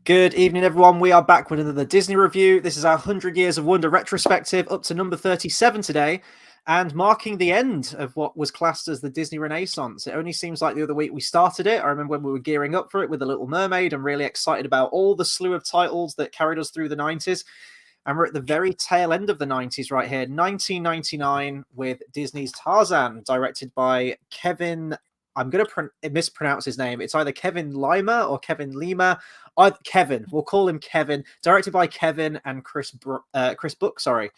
Good evening, everyone. We are back with another Disney review. This is our 100 Years of Wonder retrospective, up to number 37 today, and marking the end of what was classed as the Disney Renaissance. It only seems like the other week we started it. I remember when we were gearing up for it with The Little Mermaid and really excited about all the slew of titles that carried us through the 90s. And we're at the very tail end of the 90s right here, 1999, with Disney's Tarzan, directed by Kevin. I'm going to mispronounce his name. It's either Kevin Lima or Kevin Lima. Kevin. We'll call him Kevin. Directed by Kevin and Chris Book. Sorry.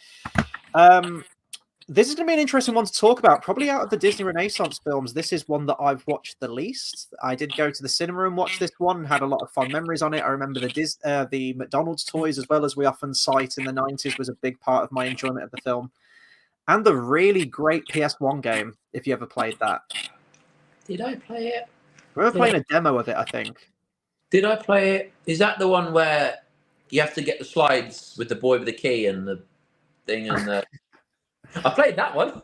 This is going to be an interesting one to talk about. Probably out of the Disney Renaissance films, this is one that I've watched the least. I did go to the cinema and watch this one and had a lot of fond memories on it. I remember the McDonald's toys, as well as we often cite in the 90s, was a big part of my enjoyment of the film. And the really great PS1 game, if you ever played that. Did I play it? I remember playing a demo of it, I think. Did I play it? Is that the one where you have to get the slides with the boy with the key and the thing and the... I played that one.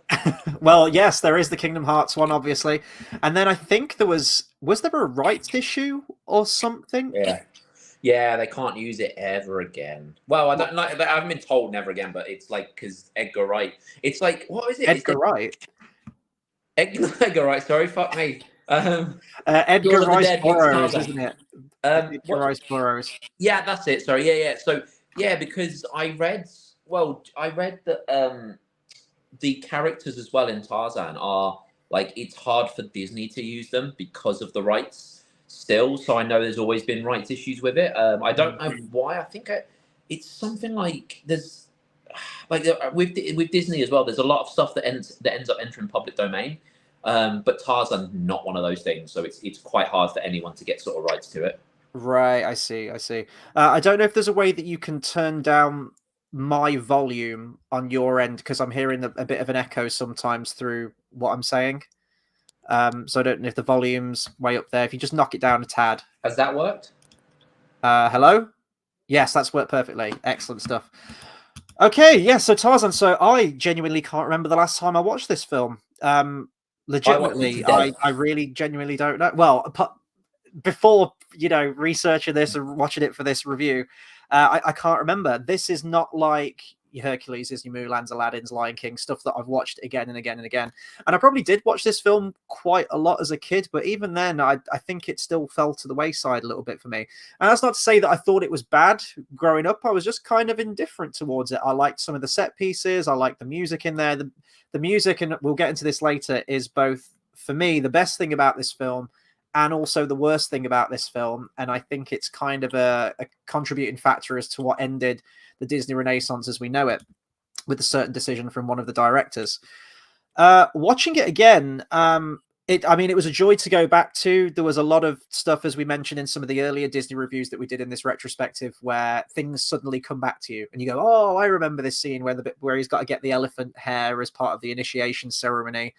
Well, yes, there is the Kingdom Hearts one, obviously. And then I think there was there a rights issue or something? Yeah, they can't use it ever again. Well, I haven't been told never again, but it's like because Edgar Wright. It's like, what is it? Edgar Wright. Edgar Wright. Sorry, fuck me. Edgar Rice Burroughs, isn't it? Edgar Rice Burroughs. Yeah, that's it. Sorry, yeah. So yeah, because I read that the characters as well in Tarzan are like, it's hard for Disney to use them because of the rights still. So I know there's always been rights issues with it. I don't know why. I think it's something like there's like with Disney as well. There's a lot of stuff that ends up entering public domain. But Tarzan, not one of those things. So it's quite hard for anyone to get sort of rights to it. Right, I see. I don't know if there's a way that you can turn down my volume on your end, because I'm hearing a bit of an echo sometimes through what I'm saying. So I don't know if the volume's way up there. If you just knock it down a tad. Has that worked? Hello? Yes, that's worked perfectly. Excellent stuff. Okay, yeah, so Tarzan. So I genuinely can't remember the last time I watched this film. Legitimately, I really genuinely don't know. Well, before, researching this and watching it for this review, I can't remember. This is not like Hercules, Disney Mulan's, Aladdin's, Lion King, stuff that I've watched again and again and again. And I probably did watch this film quite a lot as a kid, but even then, I think it still fell to the wayside a little bit for me. And that's not to say that I thought it was bad growing up. I was just kind of indifferent towards it. I liked some of the set pieces. I liked the music in there. The music, and we'll get into this later, is both, for me, the best thing about this film and also the worst thing about this film. And I think it's kind of a contributing factor as to what ended the Disney Renaissance as we know it, with a certain decision from one of the directors. Watching it again, it was a joy to go back to. There was a lot of stuff, as we mentioned in some of the earlier Disney reviews that we did in this retrospective, where things suddenly come back to you and you go, oh, I remember this scene where he's got to get the elephant hair as part of the initiation ceremony.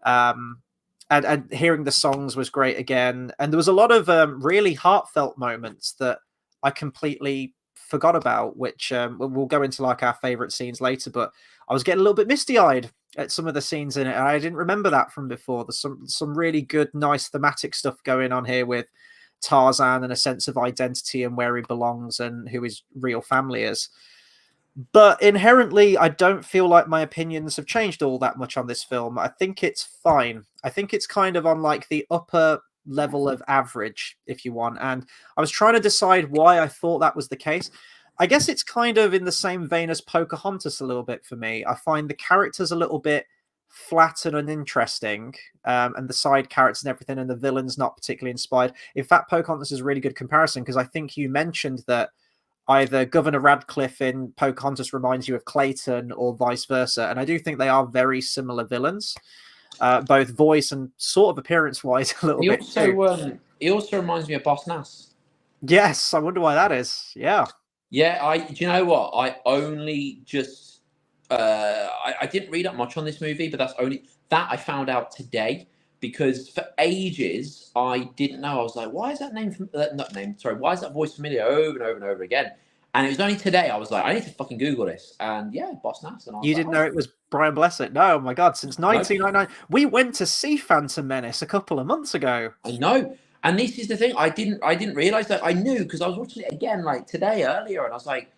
And hearing the songs was great again. And there was a lot of really heartfelt moments that I completely forgot about, which we'll go into like our favorite scenes later, but I was getting a little bit misty-eyed at some of the scenes in it, and I didn't remember that from before. There's some really good, nice thematic stuff going on here with Tarzan and a sense of identity and where he belongs and who his real family is. But inherently, I don't feel like my opinions have changed all that much on this film. I think it's fine. I think it's kind of on like the upper level of average, if you want. And I was trying to decide why I thought that was the case. I guess it's kind of in the same vein as Pocahontas a little bit for me. I find the characters a little bit flat and uninteresting, and the side characters and everything, and the villains not particularly inspired. In fact, Pocahontas is a really good comparison, because I think you mentioned that either Governor Radcliffe in Pocahontas reminds you of Clayton or vice versa. And I do think they are very similar villains, both voice and sort of appearance-wise a little bit too. He also reminds me of Boss Nass. Yes, I wonder why that is. Yeah. Yeah, do you know what? I only just... I didn't read up much on this movie, but that's only... That I found out today, because for ages I didn't know. I was like, why is that why is that voice familiar over and over and over again? And it was only today I was like, I need to fucking Google this. And yeah, Boss Nass. And you didn't know it was Brian Blessed? No, oh my God, since 1999. We went to see Phantom Menace a couple of months ago. I know. And this is the thing, I didn't realize that. I knew because I was watching it again like today earlier, and I was like,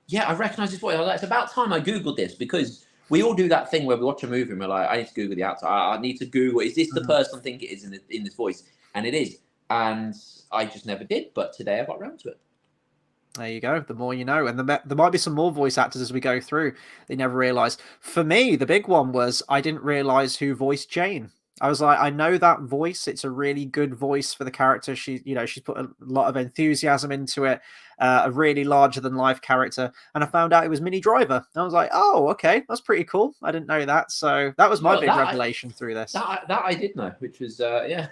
yeah, I recognize this voice. I was like, it's about time I googled this, because we all do that thing where we watch a movie and we're like, I need to Google the actor. I need to Google, is this the person I think it is in this voice? And it is. And I just never did, but today I got around to it. There you go. The more you know. And there might be some more voice actors as we go through they never realised. For me, the big one was I didn't realise who voiced Jane. I was like, I know that voice. It's a really good voice for the character. She's put a lot of enthusiasm into it, a really larger than life character. And I found out it was Minnie Driver. I was like, oh, okay, that's pretty cool. I didn't know that. So that was my big revelation through this. That I did know, which was, yeah.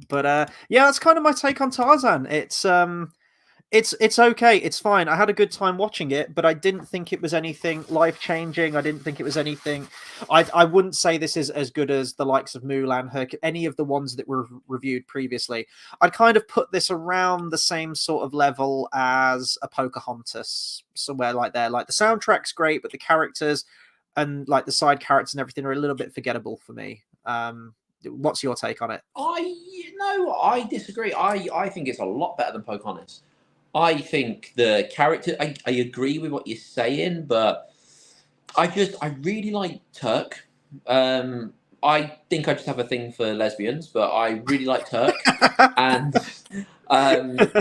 But yeah, that's kind of my take on Tarzan. It's okay. It's fine. I had a good time watching it, but I didn't think it was anything life-changing. I didn't think it was anything... I wouldn't say this is as good as the likes of Mulan, any of the ones that were reviewed previously. I'd kind of put this around the same sort of level as a Pocahontas, somewhere like there. Like, the soundtrack's great, but the characters and like the side characters and everything are a little bit forgettable for me. What's your take on it? I disagree. I think it's a lot better than Pocahontas. I think the character, I agree with what you're saying, but I really like Turk. I think I just have a thing for lesbians, but I really like Turk. And,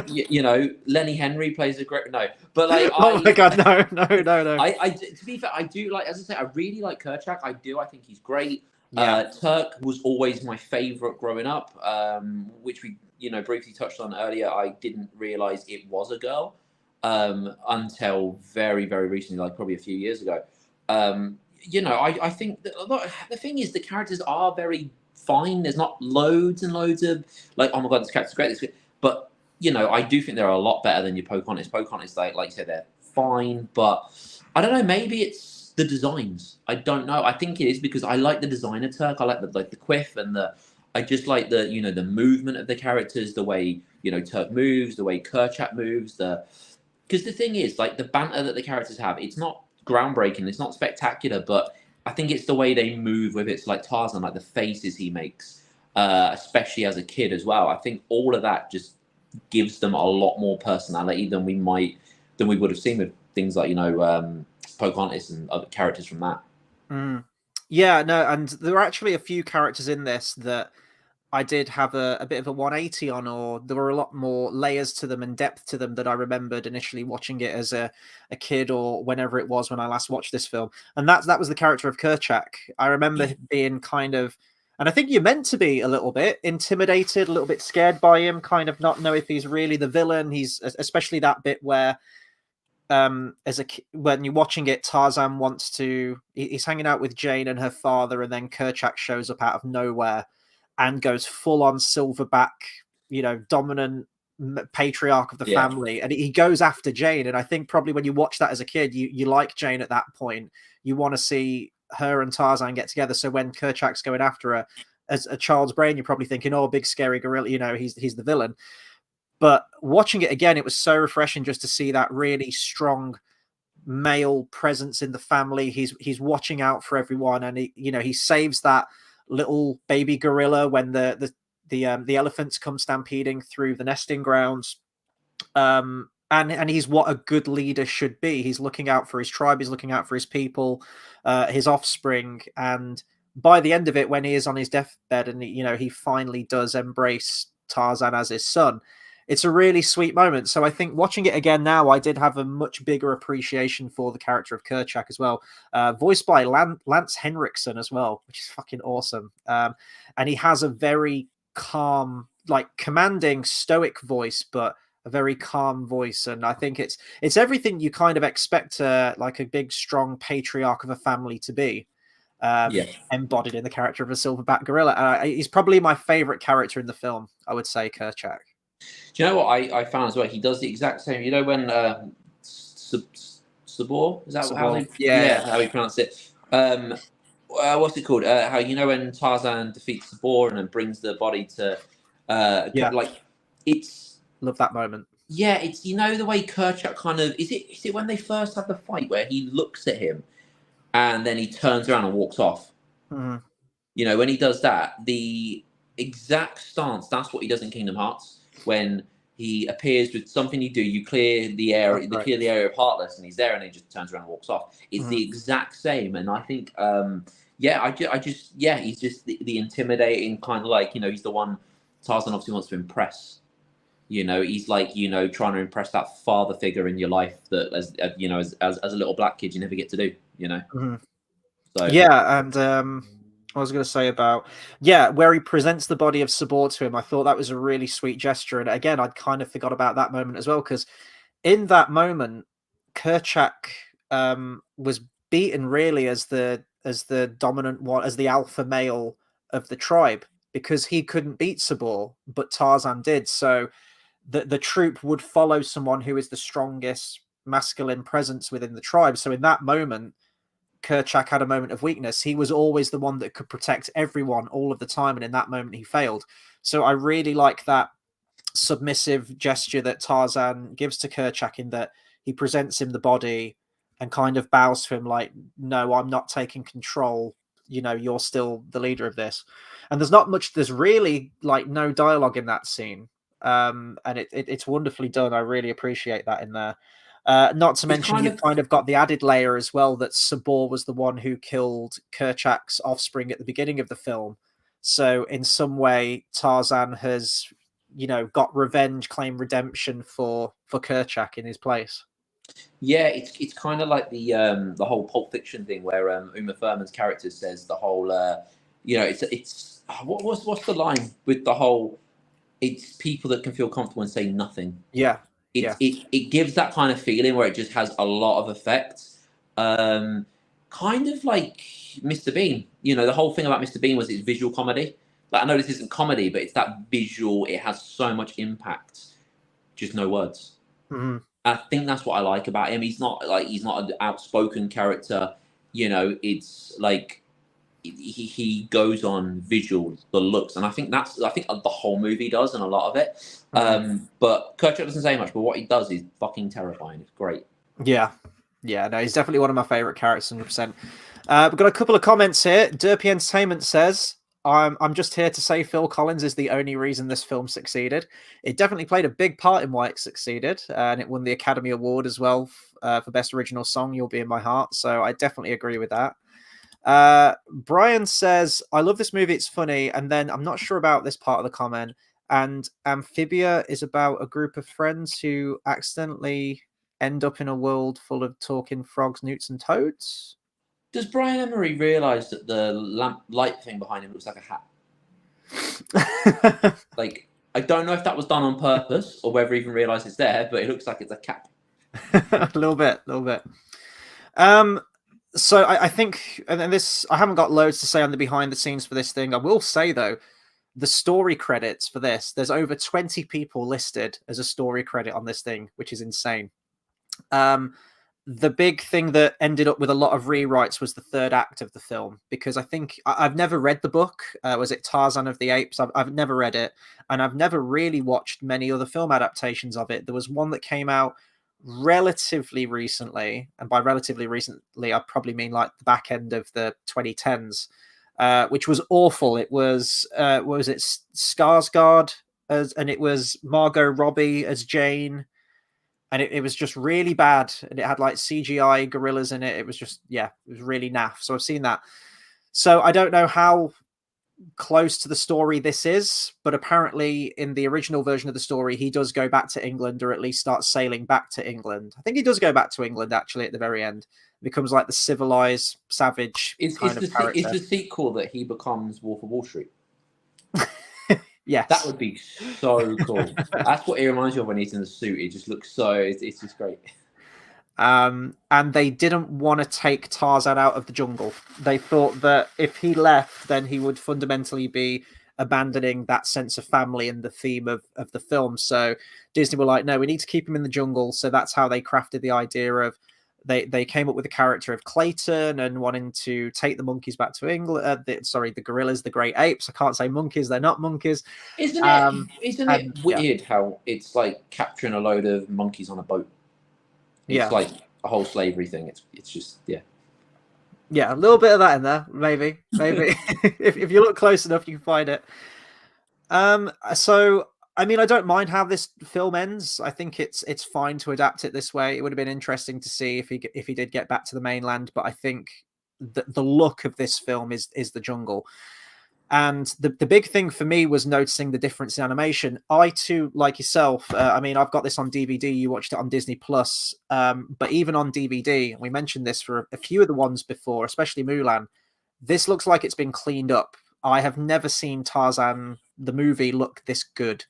you know, Lenny Henry plays a great, no, but like, oh my God, no. To be fair, I do like, as I say, I really like Kerchak. I think he's great. Yeah. Turk was always my favorite growing up, which we, briefly touched on earlier. I didn't realize it was a girl until very, very recently, like probably a few years ago. I think that the thing is, the characters are very fine. There's not loads and loads of like, oh my God, this character's great. But, I do think they're a lot better than your Pocahontas. Pocahontas, like you said, they're fine, but I don't know, maybe it's the designs. I don't know. I think it is because I like the design of Turk. I like the quiff and I just like the the movement of the characters, the way Turk moves, the way Kerchak moves, because the thing is, like, the banter that the characters have, it's not groundbreaking, it's not spectacular, but I think it's the way they move with it. So like Tarzan, like the faces he makes, especially as a kid as well. I think all of that just gives them a lot more personality than we would have seen with things like Pocahontas and other characters from that. Yeah, no, and there are actually a few characters in this that I did have a bit of a 180 on, or there were a lot more layers to them and depth to them that I remembered initially watching it as a kid or whenever it was when I last watched this film. And that was the character of Kerchak. I remember being kind of, and I think you're meant to be a little bit intimidated, a little bit scared by him, kind of not know if he's really the villain. He's especially that bit where when you're watching it, Tarzan he's hanging out with Jane and her father, and then Kerchak shows up out of nowhere and goes full on silverback, dominant patriarch of the family. And he goes after Jane. And I think probably when you watch that as a kid, you like Jane at that point. You want to see her and Tarzan get together. So when Kerchak's going after her, as a child's brain, you're probably thinking, oh, big scary gorilla, he's the villain. But watching it again, it was so refreshing just to see that really strong male presence in the family. He's watching out for everyone, and he saves that little baby gorilla when the elephants come stampeding through the nesting grounds. And he's what a good leader should be. He's looking out for his tribe, he's looking out for his people, his offspring. And by the end of it, when he is on his deathbed and he finally does embrace Tarzan as his son, it's a really sweet moment. So I think watching it again now, I did have a much bigger appreciation for the character of Kerchak as well, voiced by Lance Henriksen as well, which is fucking awesome. And he has a very calm, like commanding, stoic voice, but a very calm voice. And I think it's everything you kind of expect like a big, strong patriarch of a family to be. Embodied in the character of a silverback gorilla. He's probably my favorite character in the film, I would say, Kerchak. Do you know what I found as well? He does the exact same. When Sabor, is that how he pronounce it? What's it called? How when Tarzan defeats Sabor and then brings the body to like, it's love that moment. Yeah, it's the way Kerchak kind of is it when they first have the fight where he looks at him and then he turns around and walks off. Mm-hmm. When he does that, exact stance. That's what he does in Kingdom Hearts when he appears with something you do. You clear the area, Right. clear the area of Heartless, and he's there, and he just turns around and walks off. It's Mhm. the exact same, and I think, he's just the intimidating kind of like, he's the one Tarzan obviously wants to impress. He's like, trying to impress that father figure in your life that, as a little black kid, you never get to do. Mhm. So Yeah, and I was going to say about where he presents the body of Sabor to him. I thought that was a really sweet gesture, and again, I'd kind of forgot about that moment as well, because in that moment, Kerchak was beaten really as the dominant one, as the alpha male of the tribe, because he couldn't beat Sabor, but Tarzan did. So the troop would follow someone who is the strongest masculine presence within the tribe. So in that moment, Kerchak had a moment of weakness. He was always the one that could protect everyone all of the time, and in that moment he failed. So I really like that submissive gesture that Tarzan gives to Kerchak, in that he presents him the body and kind of bows to him like, no, I'm not taking control. You're still the leader of this. And there's really like no dialogue in that scene. And it's wonderfully done. I really appreciate that in there. Not to it's mention, you've kind of got the added layer as well that Sabor was the one who killed Kerchak's offspring at the beginning of the film. So in some way, Tarzan has, got revenge, claim redemption for Kerchak in his place. Yeah, it's kind of like the whole Pulp Fiction thing where Uma Thurman's character says the whole it's what's the line with the whole, it's people that can feel comfortable and say nothing. Yeah, It yeah. it gives that kind of feeling where it just has a lot of effect. Kind of like Mr. Bean. The whole thing about Mr. Bean was it's visual comedy. Like, I know this isn't comedy, but it's that visual. It has so much impact. Just no words. Mhm. I think that's what I like about him. He's not an outspoken character. It's like he goes on visual, the looks, and I think the whole movie does, and a lot of it. But Kerchak doesn't say much, but what he does is fucking terrifying. It's great. Yeah. Yeah, no, he's definitely one of my favourite characters, 100%. We've got a couple of comments here. Derpy Entertainment says, I'm just here to say Phil Collins is the only reason this film succeeded. It definitely played a big part in why it succeeded, and it won the Academy Award as well for Best Original Song, You'll Be in My Heart. So I definitely agree with that. Brian says, I love this movie, it's funny. And then I'm not sure about this part of the comment. And Amphibia is about a group of friends who accidentally end up in a world full of talking frogs, newts, and toads. Does Brian Emery realise that the light thing behind him looks like a hat? Like, I don't know if that was done on purpose or whether he even realised it's there, but it looks like it's a cap. A little bit. So I think, and this, I haven't got loads to say on the behind the scenes for this thing. I will say though, the story credits for this, there's over 20 people listed as a story credit on this thing, which is insane. The big thing that ended up with a lot of rewrites was the third act of the film, because I think I've never read the book. Was it Tarzan of the Apes? I've never read it, and I've never really watched many other film adaptations of it. There was one that came out relatively recently, and by relatively recently, I probably mean like the back end of the 2010s, which was awful. It was what was it, Skarsgård and it was Margot Robbie as Jane, and it was just really bad, and it had like CGI gorillas in it. It was just, it was really naff. So I've seen that. So I don't know how close to the story this is, but apparently in the original version of the story, he does go back to England, or at least start sailing back to England. I think he does go back to England actually at the very end. Becomes like the civilized, savage kind of character. Is the sequel that he becomes Wolf of Wall Street? Yes. That would be so cool. That's what he reminds you of when he's in the suit. It just looks so, it's just great. And they didn't want to take Tarzan out of the jungle. They thought that if he left, then he would fundamentally be abandoning that sense of family and the theme of the film. So Disney were like, no, we need to keep him in the jungle. So that's how they crafted the idea of, they came up with the character of Clayton and wanting to take the monkeys back to England. The gorillas, the great apes. I can't say monkeys; they're not monkeys. Isn't it weird how it's like capturing a load of monkeys on a boat? It's like a whole slavery thing. It's just a little bit of that in there. Maybe if you look close enough, you can find it. So I mean, I don't mind how this film ends. I think it's fine to adapt it this way. It would have been interesting to see if he did get back to the mainland, but I think the look of this film is the jungle. And the big thing for me was noticing the difference in animation. I too, like yourself, I mean, I've got this on DVD. You watched it on Disney Plus, but even on DVD, and we mentioned this for a few of the ones before, especially Mulan. This looks like it's been cleaned up. I have never seen Tarzan the movie look this good.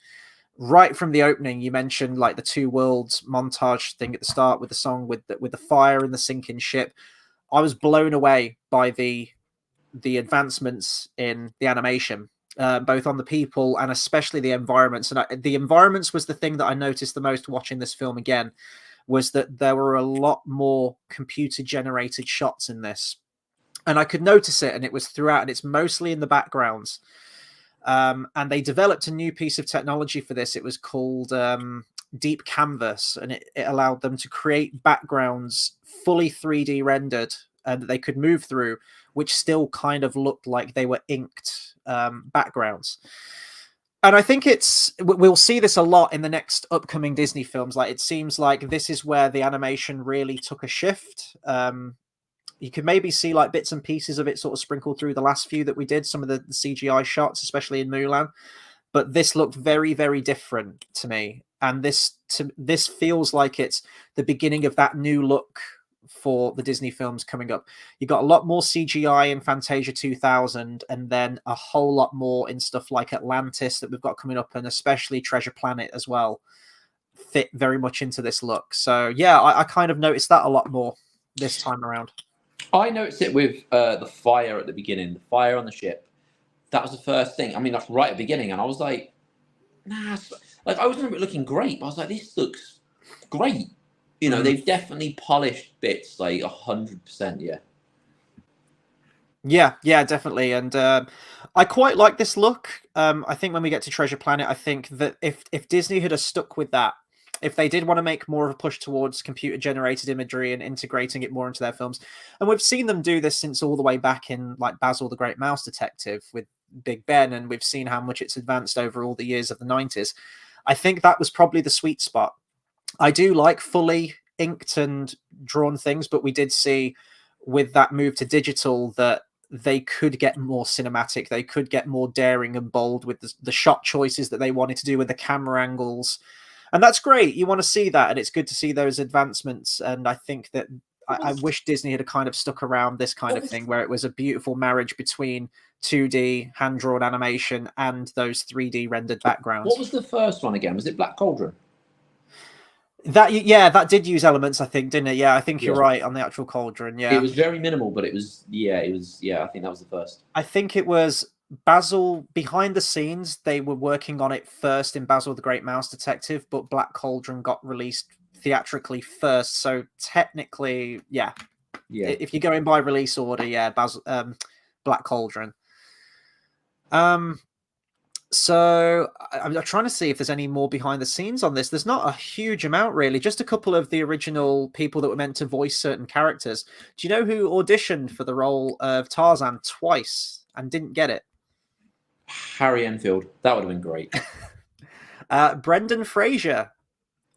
Right from the opening, you mentioned like the two worlds montage thing at the start with the song with the fire and the sinking ship. I was blown away by the advancements in the animation, both on the people and especially the environments. And the environments was the thing that I noticed the most watching this film again, was that there were a lot more computer generated shots in this. And I could notice it, and it was throughout, and it's mostly in the backgrounds. And they developed a new piece of technology for this. It was called Deep Canvas, and it allowed them to create backgrounds fully 3D rendered that they could move through, which still kind of looked like they were inked backgrounds. And I think we'll see this a lot in the next upcoming Disney films. Like, it seems like this is where the animation really took a shift. You could maybe see like bits and pieces of it sort of sprinkled through the last few that we did, some of the CGI shots, especially in Mulan. But this looked very, very different to me. And this feels like it's the beginning of that new look for the Disney films coming up. You got a lot more CGI in Fantasia 2000, and then a whole lot more in stuff like Atlantis that we've got coming up, and especially Treasure Planet as well, fit very much into this look. So yeah, I kind of noticed that a lot more this time around. I noticed it with the fire at the beginning, the fire on the ship. That was the first thing. I mean, that's right at the beginning, and I was like, nah. Like, I always remember it looking great, but I was like, this looks great. You know, they've definitely polished bits like 100%. Yeah, definitely. And I quite like this look. I think when we get to Treasure Planet, I think that if Disney had stuck with that, if they did want to make more of a push towards computer generated imagery and integrating it more into their films, and we've seen them do this since all the way back in like Basil the Great Mouse Detective with Big Ben, and we've seen how much it's advanced over all the years of the 90s. I think that was probably the sweet spot. I do like fully inked and drawn things, but we did see with that move to digital that they could get more cinematic. They could get more daring and bold with the shot choices that they wanted to do with the camera angles. And that's great. You want to see that, and it's good to see those advancements. And I think that I wish Disney had kind of stuck around this kind of thing where it was a beautiful marriage between 2D hand-drawn animation and those 3D rendered backgrounds. What was the first one again? Was it Black Cauldron? That did use elements, I think, didn't it? Yeah, I think you're right on the actual cauldron. Yeah, it was very minimal, but it was. I think that was the first. I think it was Basil behind the scenes. They were working on it first in Basil the Great Mouse Detective, but Black Cauldron got released theatrically first. So technically, yeah. If you're going by release order, yeah, Black Cauldron. So I'm trying to see if there's any more behind the scenes on this. There's not a huge amount, really. Just a couple of the original people that were meant to voice certain characters. Do you know who auditioned for the role of Tarzan twice and didn't get it? Harry Enfield. That would have been great. Brendan Fraser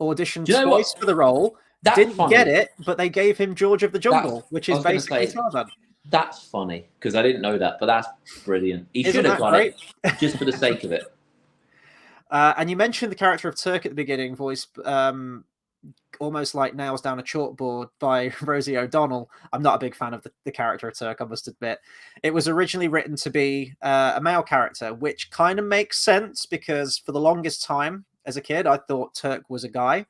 auditioned twice for the role. Didn't get it, but they gave him George of the Jungle, which is basically Tarzan. That's funny because I didn't know that, but that's brilliant. He should have done it just for the sake of it. And you mentioned the character of Turk at the beginning, voiced almost like nails down a chalkboard by Rosie O'Donnell. I'm not a big fan of the character of Turk, I must admit. It was originally written to be a male character, which kind of makes sense because for the longest time as a kid, I thought Turk was a guy.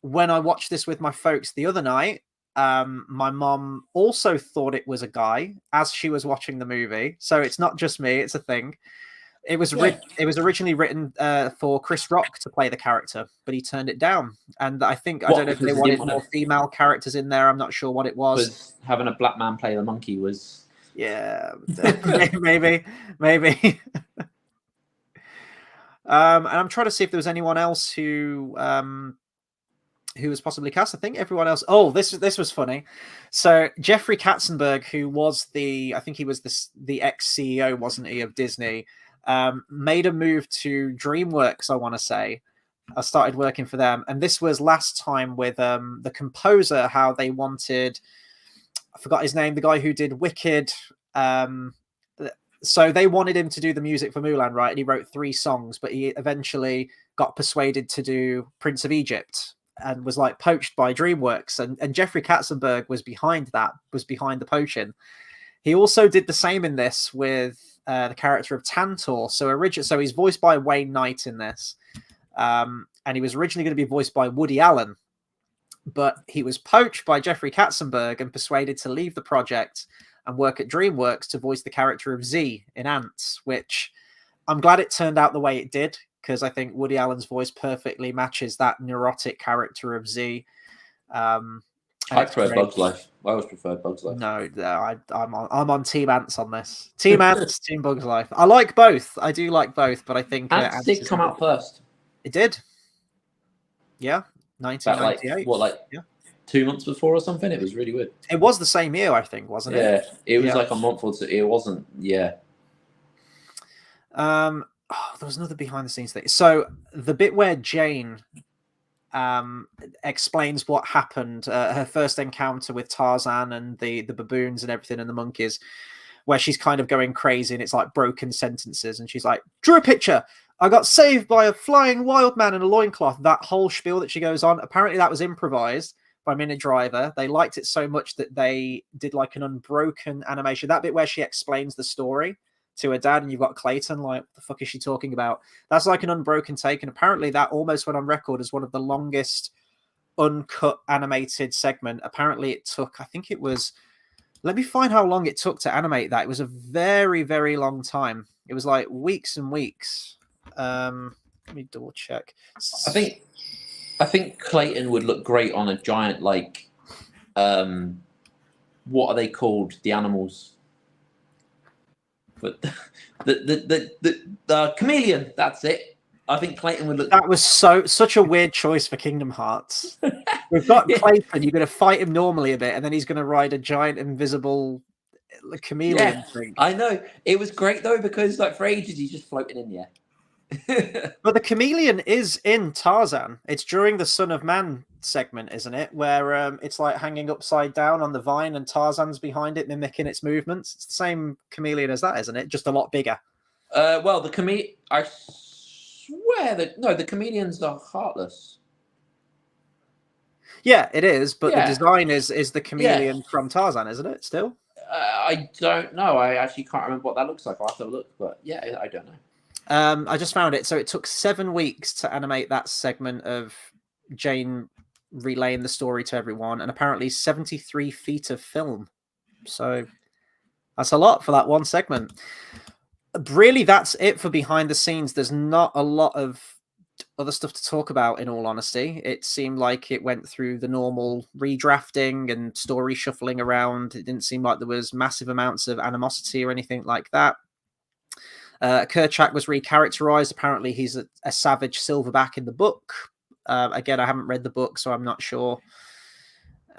When I watched this with my folks the other night, my mom also thought it was a guy as she was watching the movie. So it's not just me, it's a thing. It was originally written for Chris Rock to play the character, but he turned it down. And I don't know if they wanted more female characters in there. I'm not sure what it was. Having a black man play the monkey was... Yeah, maybe. And I'm trying to see if there was anyone else who was possibly cast. I think everyone else. Oh, this was funny. So Jeffrey Katzenberg, who was the ex-CEO, wasn't he, of Disney? made a move to DreamWorks, I want to say. I started working for them, and this was last time with the composer, how they wanted, I forgot his name, the guy who did Wicked. So they wanted him to do the music for Mulan, right? And he wrote 3 songs, but he eventually got persuaded to do Prince of Egypt and was like poached by DreamWorks. And Jeffrey Katzenberg was behind that, was behind the poaching. He also did the same in this with the character of Tantor. So he's voiced by Wayne Knight in this. And he was originally going to be voiced by Woody Allen, but he was poached by Jeffrey Katzenberg and persuaded to leave the project and work at DreamWorks to voice the character of Z in Ants, which I'm glad it turned out the way it did, because I think Woody Allen's voice perfectly matches that neurotic character of Z. I prefer Bug's Life. I always preferred Bug's Life. No, I'm on Team Ants on this. Team Ants, Team Bug's Life. I like both. I do like both, but I think Ants did come out first. It did. Yeah, 1998. Yeah. 2 months before or something? It was really weird. It was the same year, I think, wasn't it? Yeah, it was like a month or two. It wasn't, yeah. There was another behind the scenes thing. So the bit where Jane explains what happened, her first encounter with Tarzan and the baboons and everything and the monkeys, where she's kind of going crazy and it's like broken sentences, and she's like, drew a picture. I got saved by a flying wild man in a loincloth. That whole spiel that she goes on, apparently that was improvised by Minute Driver. They liked it so much that they did like an unbroken animation. That bit where she explains the story to her dad and you've got Clayton, like, what the fuck is she talking about? That's like an unbroken take. And apparently that almost went on record as one of the longest uncut animated segment. Apparently it took, I think it was, let me find how long it took to animate that. It was a very, very long time. It was like weeks and weeks. Let me double check. I think Clayton would look great on a giant, like, what are they called? The animals. But the chameleon. That's it. I think Clayton would look. That was such a weird choice for Kingdom Hearts. We've got Clayton. You're going to fight him normally a bit, and then he's going to ride a giant invisible chameleon thing. I know. It was great though, because like for ages he's just floating in the air. But the chameleon is in Tarzan. It's during the Son of Man segment, isn't it? Where it's like hanging upside down on the vine and Tarzan's behind it, mimicking its movements. It's the same chameleon as that, isn't it? Just a lot bigger. Well, the chameleon. I swear that the chameleons are heartless. Yeah, it is. But the design is the chameleon from Tarzan, isn't it? Still. I don't know. I actually can't remember what that looks like. I'll have to look. But yeah, I don't know. I just found it. So it took 7 weeks to animate that segment of Jane relaying the story to everyone, and apparently 73 feet of film. So that's a lot for that one segment. Really, that's it for behind the scenes. There's not a lot of other stuff to talk about, in all honesty. It seemed like it went through the normal redrafting and story shuffling around. It didn't seem like there was massive amounts of animosity or anything like that. Kerchak was recharacterized. Apparently he's a savage silverback in the book. Again, I haven't read the book, so I'm not sure.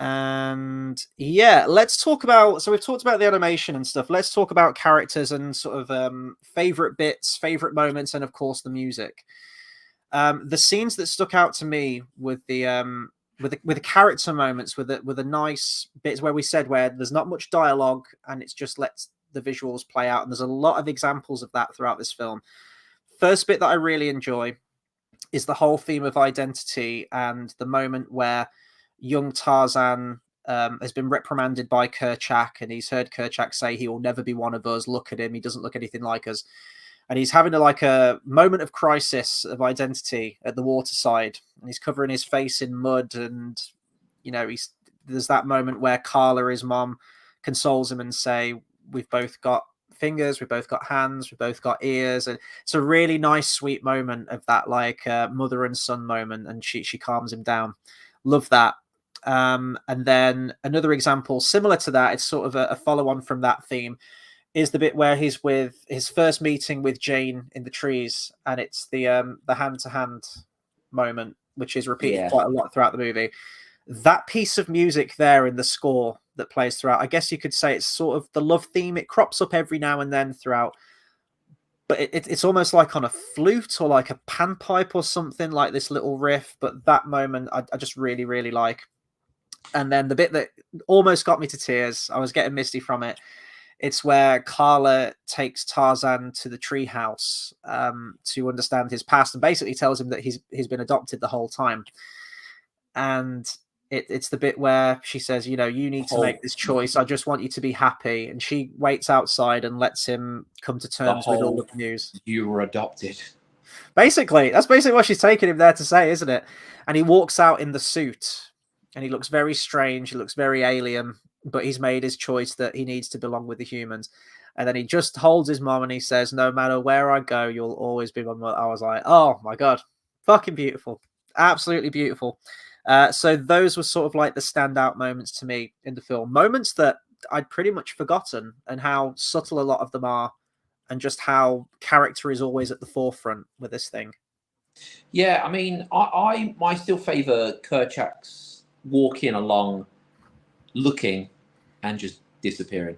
And yeah, let's talk about, so we've talked about the animation and stuff. Let's talk about characters and sort of favorite bits, favorite moments, and of course the music. The scenes that stuck out to me with the character moments, with the nice bits where there's not much dialogue and it's just lets the visuals play out, and there's a lot of examples of that throughout this film. First bit that I really enjoy is the whole theme of identity, and the moment where young Tarzan has been reprimanded by Kerchak, and he's heard Kerchak say he will never be one of us. Look at him, he doesn't look anything like us. And he's having a moment of crisis of identity at the waterside, and he's covering his face in mud, and there's that moment where Carla, his mom, consoles him and say, we've both got fingers, we've both got hands, we've both got ears. And it's a really nice, sweet moment of that, like mother and son moment, and she calms him down. Love that. And then another example similar to that, it's sort of a follow-on from that theme, is the bit where he's with his first meeting with Jane in the trees, and it's the hand-to-hand moment, which is repeated quite a lot throughout the movie. That piece of music there in the score that plays throughout, I guess you could say it's sort of the love theme. It crops up every now and then throughout, but it's almost like on a flute or like a panpipe or something, like this little riff. But that moment I just really, really like. And then the bit that almost got me to tears, I was getting misty from it. It's where Carla takes Tarzan to the treehouse to understand his past, and basically tells him that he's been adopted the whole time. And it's the bit where she says, you know, you need to make this choice. I just want you to be happy. And she waits outside and lets him come to terms with all of the news. You were adopted. Basically, that's basically what she's taking him there to say, isn't it? And he walks out in the suit, and he looks very strange. He looks very alien, but he's made his choice that he needs to belong with the humans. And then he just holds his mom and he says, no matter where I go, you'll always be my mother. I was like, oh my God, fucking beautiful. Absolutely beautiful. So those were sort of like the standout moments to me in the film. Moments that I'd pretty much forgotten, and how subtle a lot of them are, and just how character is always at the forefront with this thing. Yeah, I mean, I still favour Kerchak's walking along, looking, and just disappearing.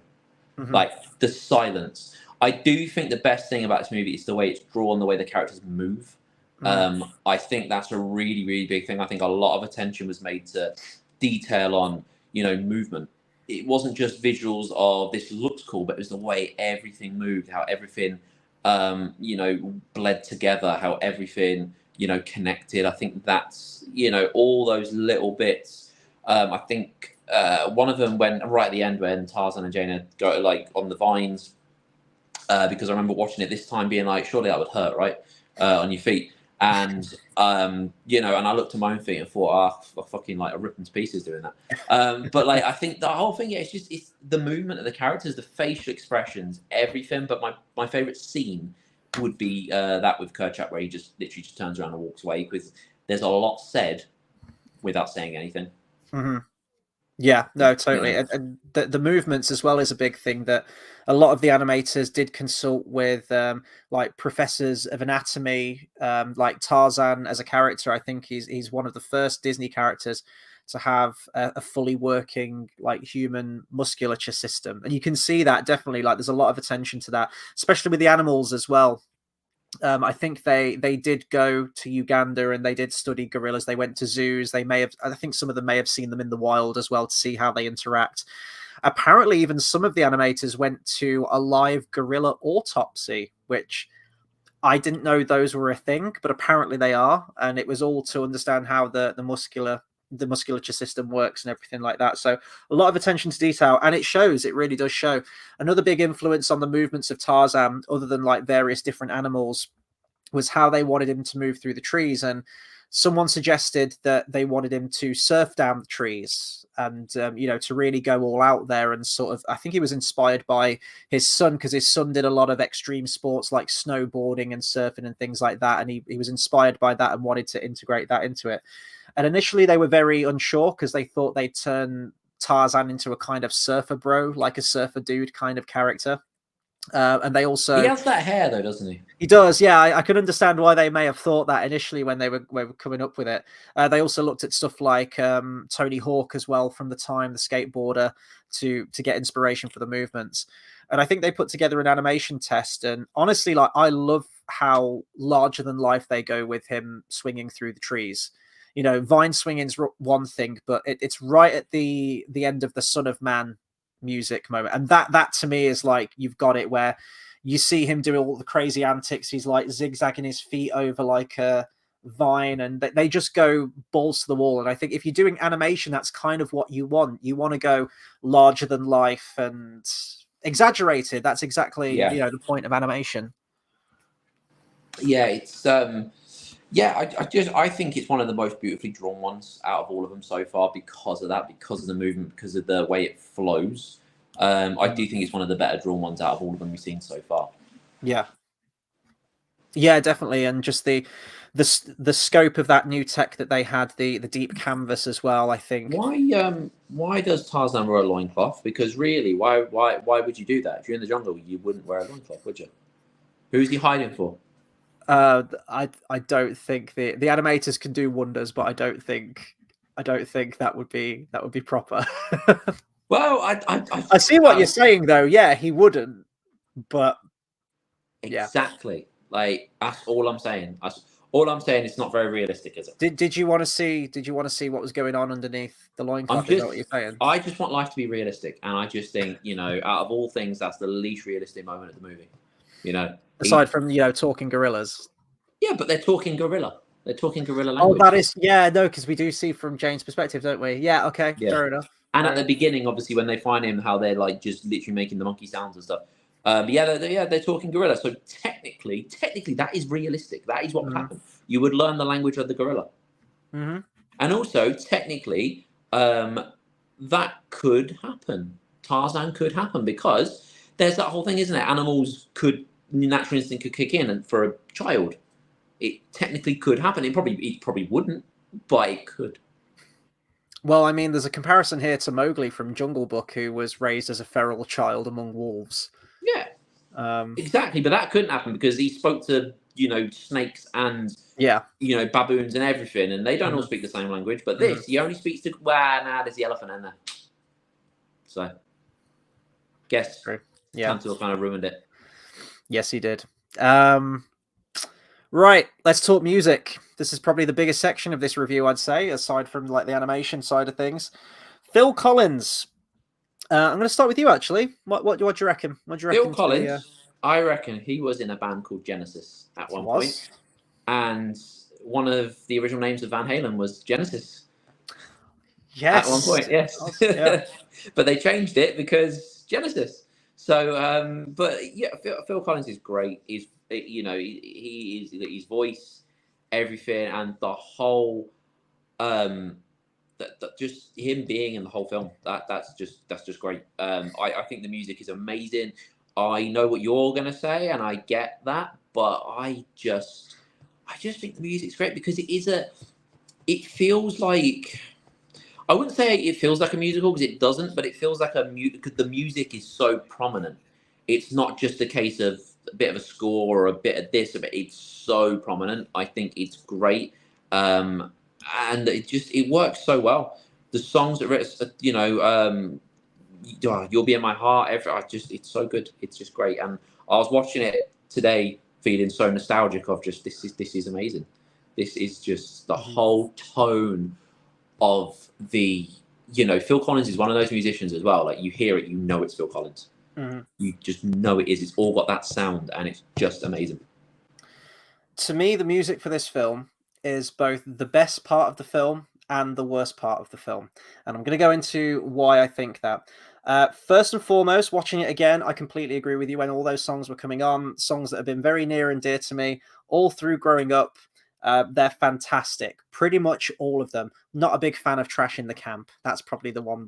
Mm-hmm. Like the silence. I do think the best thing about this movie is the way it's drawn, the way the characters move. I think that's a really, really big thing. I think a lot of attention was made to detail on, you know, movement. It wasn't just visuals of this looks cool, but it was the way everything moved, how everything, you know, bled together, how everything, you know, connected. I think that's, you know, all those little bits. I think one of them, when right at the end, when Tarzan and Jaina go like on the vines, because I remember watching it this time being like, surely that would hurt, right, on your feet. And you know, and I looked at my own feet and thought, I fucking like, I rip them to pieces doing that. But like, I think the whole thing, yeah, it's the movement of the characters, the facial expressions, everything. But my favorite scene would be that with Kerchak, where he just literally just turns around and walks away, because there's a lot said without saying anything. Mm-hmm. Yeah, no, totally. Yeah. And the movements as well is a big thing that a lot of the animators did consult with, like professors of anatomy, like Tarzan as a character. I think he's one of the first Disney characters to have a fully working like human musculature system. And you can see that definitely, like there's a lot of attention to that, especially with the animals as well. I think they did go to Uganda and they did study gorillas. They went to zoos. They may have, I think some of them may have seen them in the wild as well to see how they interact. Apparently, even some of the animators went to a live gorilla autopsy, which I didn't know those were a thing, but apparently they are. And it was all to understand how the musculature system works and everything like that. So a lot of attention to detail, and it shows. It really does show. Another big influence on the movements of Tarzan, other than like various different animals, was how they wanted him to move through the trees. And someone suggested that they wanted him to surf down the trees and you know, to really go all out there. And sort of, I think he was inspired by his son, because his son did a lot of extreme sports like snowboarding and surfing and things like that, and he was inspired by that and wanted to integrate that into it. And initially they were very unsure, because they thought they'd turn Tarzan into a kind of surfer bro, like a surfer dude kind of character. And they also, He has that hair though, doesn't he? he does, yeah. I can understand why they may have thought that initially when they were coming up with it. They also looked at stuff like Tony Hawk as well from the time, the skateboarder, to get inspiration for the movements. And I think they put together an animation test. And honestly, like I love how larger than life they go with him swinging through the trees. You know, vine swinging's one thing, but it's right at the end of the Son of Man music moment, and that to me is like, you've got it, where you see him doing all the crazy antics. He's like zigzagging his feet over like a vine, and they just go balls to the wall. And I think if you're doing animation, that's kind of what you want. You want to go larger than life and exaggerated. That's exactly, Yeah. you know, the point of animation. Yeah, it's yeah, I think it's one of the most beautifully drawn ones out of all of them so far, because of that, because of the movement, because of the way it flows. I do think it's one of the better drawn ones out of all of them we've seen so far. Yeah, definitely. And just the scope of that new tech that they had, the deep canvas as well, I think. Why does Tarzan wear a loincloth? Because really, why would you do that? If you're in the jungle, you wouldn't wear a loincloth, would you? Who's he hiding for? I don't think the animators can do wonders, but I don't think that would be proper. Well, I see what you're saying though. Yeah, he wouldn't, but Exactly. Like that's all I'm saying. That's all I'm saying. It's not very realistic, is it? Did you want to see? Did you want to see what was going on underneath the loincloth? Is that what you're saying? I just want life to be realistic, and I just think out of all things, that's the least realistic moment of the movie. Aside from talking gorillas. Yeah, but they're talking gorilla. They're talking gorilla Oh, language. that is no, because we do see from Jane's perspective, don't we? Yeah, okay, fair enough. And at the beginning, obviously, when they find him, how they're like just literally making the monkey sounds and stuff. They're talking gorilla. So technically, that is realistic. That is what would happen. You would learn the language of the gorilla. Mm-hmm. And also, technically, that could happen. Tarzan could happen because there's that whole thing, isn't it? Animals natural instinct could kick in, and for a child, it technically could happen. It probably wouldn't, but it could. Well, I mean, there's a comparison here to Mowgli from Jungle Book, who was raised as a feral child among wolves. Yeah, exactly. But that couldn't happen because he spoke to snakes and baboons and everything, and they don't all speak the same language. But this, he only speaks to there's the elephant in there. So, guess Tantor kind of ruined it. Yes, he did. Right, let's talk music. This is probably the biggest section of this review, I'd say, aside from like the animation side of things. Phil Collins. I'm going to start with you, actually. What do you reckon? Phil Collins, I reckon he was in a band called Genesis at one point. And one of the original names of Van Halen was Genesis. Yes. At one point, yes. Yeah. But they changed it because Genesis. So, but yeah, Phil Collins is great. He is his voice, everything, and the whole, just him being in the whole film. That's just great. I think the music is amazing. I know what you're gonna say, and I get that, but I just think the music's great because it feels like. I wouldn't say it feels like a musical because it doesn't, but it feels like because the music is so prominent. It's not just a case of a bit of a score or a bit of this, but it's so prominent. I think it's great, and it works so well. The songs that You'll Be in My Heart. It's so good. It's just great. And I was watching it today, feeling so nostalgic of just this is amazing. This is just the whole tone of the Phil Collins is one of those musicians as well. Like you hear it, it's Phil Collins. You just know it is. It's all got that sound, and it's just amazing. To me, the music for this film is both the best part of the film and the worst part of the film, and I'm going to go into why I think that. First and foremost, watching it again, I completely agree with you. When all those songs were coming on, songs that have been very near and dear to me all through growing up, they're fantastic. Pretty much all of them. Not a big fan of Trash in the Camp. That's probably the one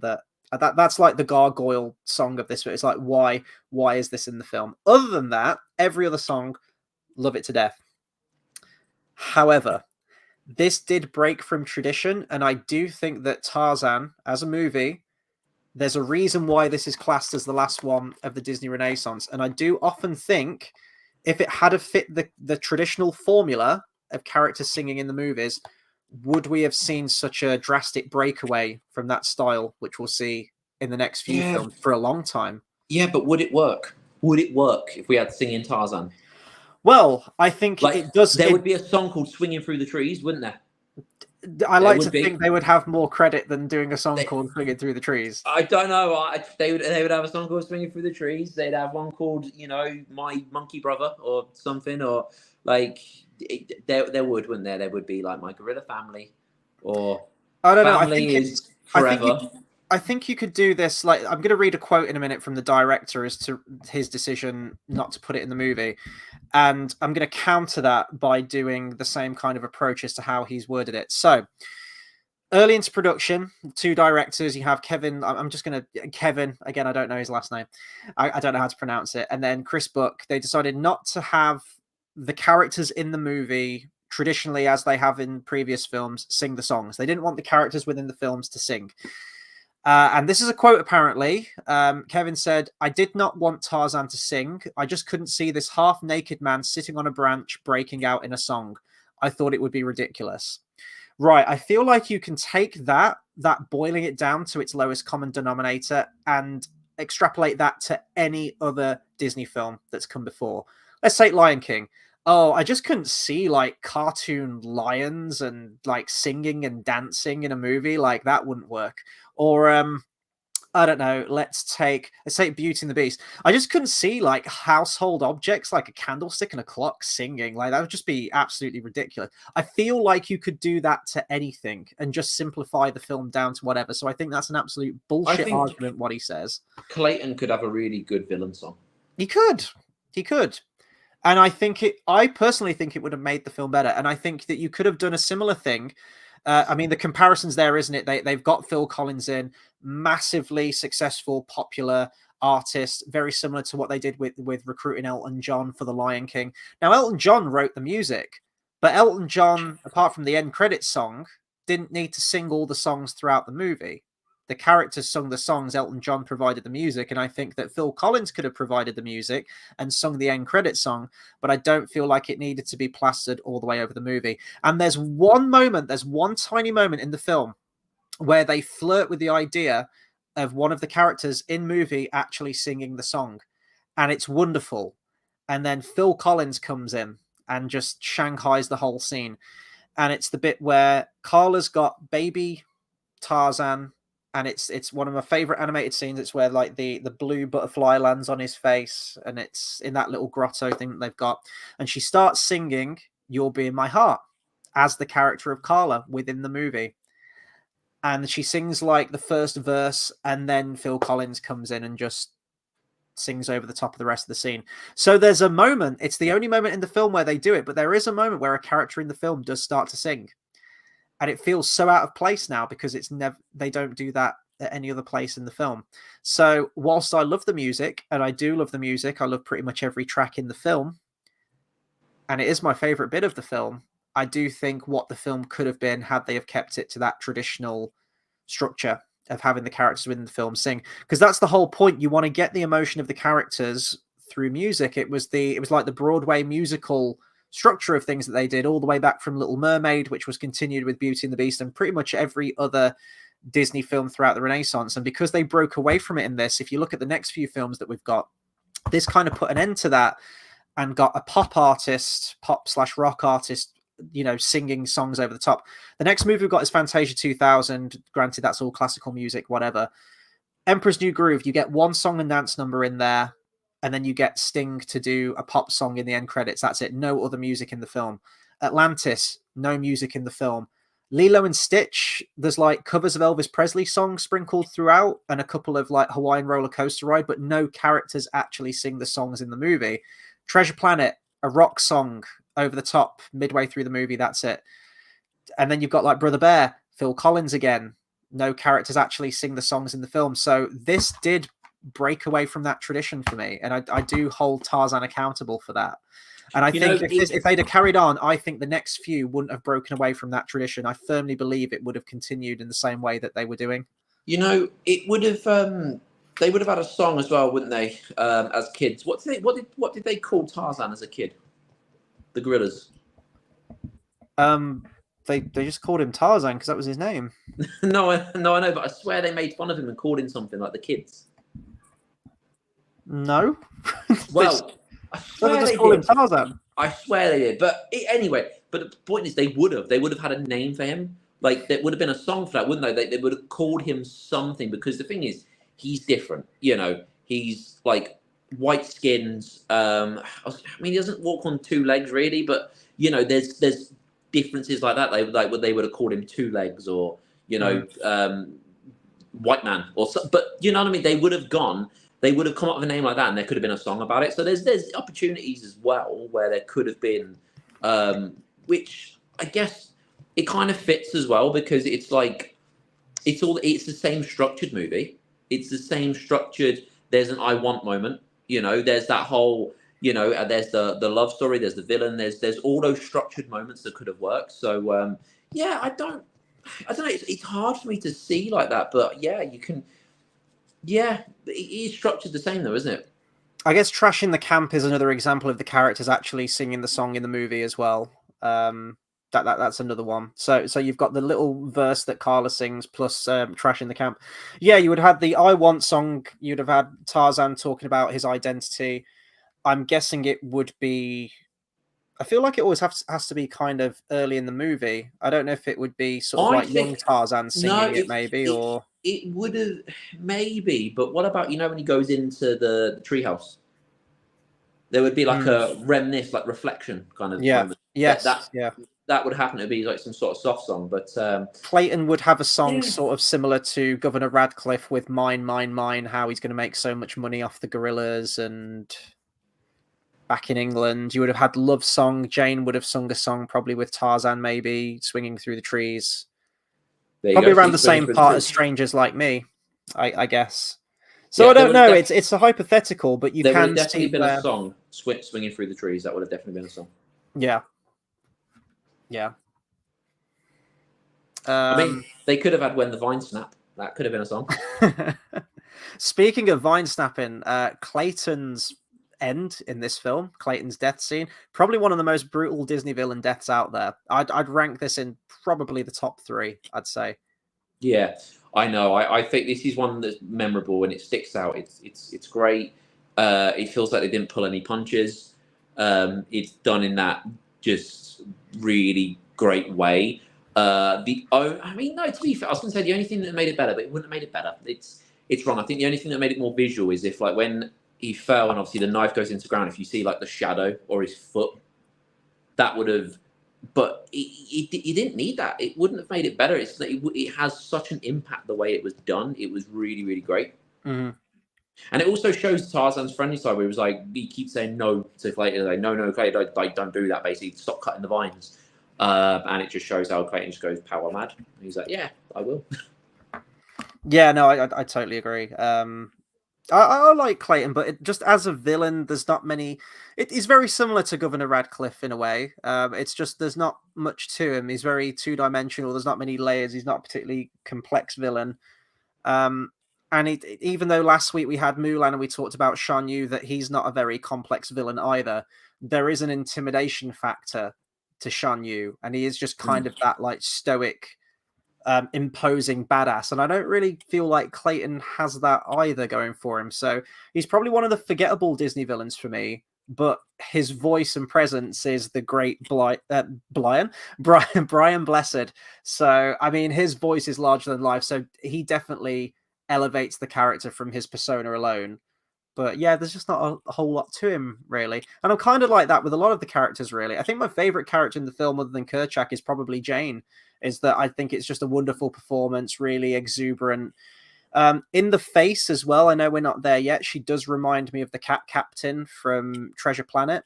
that's like the gargoyle song of this. It's like, why is this in the film? Other than that, every other song, love it to death. However, this did break from tradition, and I do think that Tarzan, as a movie, there's a reason why this is classed as the last one of the Disney Renaissance. And I do often think if it had fit the traditional formula of characters singing in the movies, would we have seen such a drastic breakaway from that style, which we'll see in the next few films for a long time? Yeah, but would it work? Would it work if we had singing Tarzan? Well, I think it does. There would be a song called "Swinging Through the Trees," wouldn't there? I like to think they would have more credit than doing a song called "Swinging Through the Trees." I don't know. They would have a song called "Swinging Through the Trees." They'd have one called, "My Monkey Brother" or something, or like there would, wouldn't there? There would be like "My Gorilla Family," or I don't know. Family is Forever. I think you could do this. Like, I'm going to read a quote in a minute from the director as to his decision not to put it in the movie. And I'm going to counter that by doing the same kind of approach as to how he's worded it. So, early into production, two directors, you have Kevin. I'm just going to... Kevin, again, I don't know his last name. I don't know how to pronounce it. And then Chris Buck. They decided not to have the characters in the movie, traditionally as they have in previous films, sing the songs. They didn't want the characters within the films to sing. And this is a quote, apparently. Kevin said, "I did not want Tarzan to sing. I just couldn't see this half-naked man sitting on a branch breaking out in a song. I thought it would be ridiculous." Right, I feel like you can take that boiling it down to its lowest common denominator, and extrapolate that to any other Disney film that's come before. let's take Lion King. Oh, I just couldn't see like cartoon lions and like singing and dancing in a movie. Like that wouldn't work. Or I don't know, let's take Beauty and the Beast. I just couldn't see like household objects like a candlestick and a clock singing. Like that would just be absolutely ridiculous. I feel like you could do that to anything and just simplify the film down to whatever. So I think that's an absolute bullshit argument, what he says. Clayton could have a really good villain song. He could. And I personally think it would have made the film better. And I think that you could have done a similar thing. I mean, the comparison's there, isn't it? They've got Phil Collins in, massively successful, popular artist, very similar to what they did with recruiting Elton John for The Lion King. Now, Elton John wrote the music, but Elton John, apart from the end credits song, didn't need to sing all the songs throughout the movie. The characters sung the songs, Elton John provided the music, and I think that Phil Collins could have provided the music and sung the end credit song, but I don't feel like it needed to be plastered all the way over the movie. And there's one tiny moment in the film where they flirt with the idea of one of the characters in movie actually singing the song, and it's wonderful. And then Phil Collins comes in and just shanghais the whole scene. And it's the bit where Carla's got baby Tarzan, and it's one of my favorite animated scenes. It's where like the blue butterfly lands on his face, and it's in that little grotto thing that they've got. And she starts singing "You'll Be in My Heart" as the character of Carla within the movie. And she sings like the first verse, and then Phil Collins comes in and just sings over the top of the rest of the scene. So there's a moment, it's the only moment in the film where they do it, but there is a moment where a character in the film does start to sing. And it feels so out of place now because they don't do that at any other place in the film. So whilst I love the music, and I do love the music, I love pretty much every track in the film, and it is my favorite bit of the film, I do think what the film could have been had they have kept it to that traditional structure of having the characters within the film sing, because that's the whole point. You want to get the emotion of the characters through music. It was like the Broadway musical structure of things that they did all the way back from Little Mermaid, which was continued with Beauty and the Beast and pretty much every other Disney film throughout the Renaissance. And because they broke away from it in this, if you look at the next few films that we've got, this kind of put an end to that and got a pop / rock artist, singing songs over the top. The next movie we've got is Fantasia 2000. Granted, that's all classical music, whatever. Emperor's New Groove, you get one song and dance number in there, and then you get Sting to do a pop song in the end credits. That's it. No other music in the film. Atlantis, no music in the film. Lilo and Stitch, there's like covers of Elvis Presley songs sprinkled throughout and a couple of like Hawaiian Roller Coaster Ride, but no characters actually sing the songs in the movie. Treasure Planet, a rock song over the top midway through the movie. That's it. And then you've got like Brother Bear, Phil Collins again. No characters actually sing the songs in the film. So this did break away from that tradition for me, and I do hold Tarzan accountable for that. And I think if they'd have carried on, I think the next few wouldn't have broken away from that tradition. I firmly believe it would have continued in the same way that they were doing. It would have. They would have had a song as well, wouldn't they? As kids, what did they call Tarzan as a kid? The Gorillas. They just called him Tarzan because that was his name. No, I know, but I swear they made fun of him and called him something like the kids. No. Well, I swear they just called him Tarzan. I swear they did. But anyway, but the point is, they would have had a name for him. Like there would have been a song for that, wouldn't they? They would have called him something, because the thing is, he's different. He's like white skins. I mean, he doesn't walk on two legs really, but there's differences like that. They would have called him Two Legs, or White Man, or so, but you know what I mean. They would have come up with a name like that, and there could have been a song about it. So there's opportunities as well where there could have been, which I guess it kind of fits as well, because it's like it's the same structured movie. It's the same structured. There's an I want moment. There's that whole. There's the love story. There's the villain. There's all those structured moments that could have worked. So yeah, I don't know. It's hard for me to see like that, but yeah, you can. Yeah, it is structured the same though, isn't it? I guess Trashing the Camp is another example of the characters actually singing the song in the movie as well. That's another one. So you've got the little verse that Carla sings plus Trashing the Camp. Yeah, you would have the I Want song. You'd have had Tarzan talking about his identity. I'm guessing it would be. I feel like it always has to be kind of early in the movie. I don't know if it would be sort of I like young think Tarzan no, singing it, maybe, or it would have maybe, but what about when he goes into the treehouse? There would be like Hmm. a reminisce, like reflection kind of Yeah, moment. That yes, that yeah. that would happen. It'd be like some sort of soft song, but Clayton would have a song yeah, sort of similar to Governor Radcliffe with "Mine, Mine, Mine," how he's going to make so much money off the gorillas, and back in England, you would have had love song. Jane would have sung a song probably with Tarzan, maybe swinging through the trees, there you probably go. around See, the swinging same through the part as trees. "Strangers Like Me," I guess. So I Yeah, there don't would have know. It's a hypothetical, but you there would can have see definitely been a where. song swinging through the trees. That would have definitely been a song. Yeah, yeah. I mean, Um, they could have had when the vine snap. That could have been a song. Speaking of vine snapping, Clayton's end in this film, Clayton's death scene, probably one of the most brutal Disney villain deaths out there. I'd rank this in probably the top three, I'd say. Yeah, I know. I think this is one that's memorable and it sticks out. It's great. It feels like they didn't pull any punches. It's done in that just really great way. I mean, no. To be fair, I was going to say the only thing that made it better, but it wouldn't have made it better. It's wrong. I think the only thing that made it more visual is if like when he fell and obviously the knife goes into the ground. If you see like the shadow or his foot, that would have but it didn't need that. It wouldn't have made it better. It has such an impact the way it was done. It was really, really great. Mhm. And it also shows Tarzan's friendly side where he was like, he keeps saying no to Clayton. Like, no, Clayton, don't do that, basically. Stop cutting the vines. And it just shows how Clayton just goes power mad. And he's like, yeah, I will. Yeah, no, I totally agree. I like Clayton, but just as a villain, there's not many. It is very similar to Governor Radcliffe in a way. It's just there's not much to him. He's very two-dimensional. There's not many layers. He's not a particularly complex villain. Um, and even though last week we had Mulan and we talked about Shan Yu, that he's not a very complex villain either, there is an intimidation factor to Shan Yu, and he is just kind of that like stoic, imposing badass. And I don't really feel like Clayton has that either going for him. So he's probably one of the forgettable Disney villains for me. But his voice and presence is the great Brian Blessed. So I mean, his voice is larger than life. So he definitely elevates the character from his persona alone. But yeah, there's just not a whole lot to him, really. And I'm kind of like that with a lot of the characters, really. I think my favorite character in the film, other than Kerchak, is probably Jane. Is that I think it's just a wonderful performance, really exuberant. In the face as well, I know we're not there yet. She does remind me of the cat captain from Treasure Planet.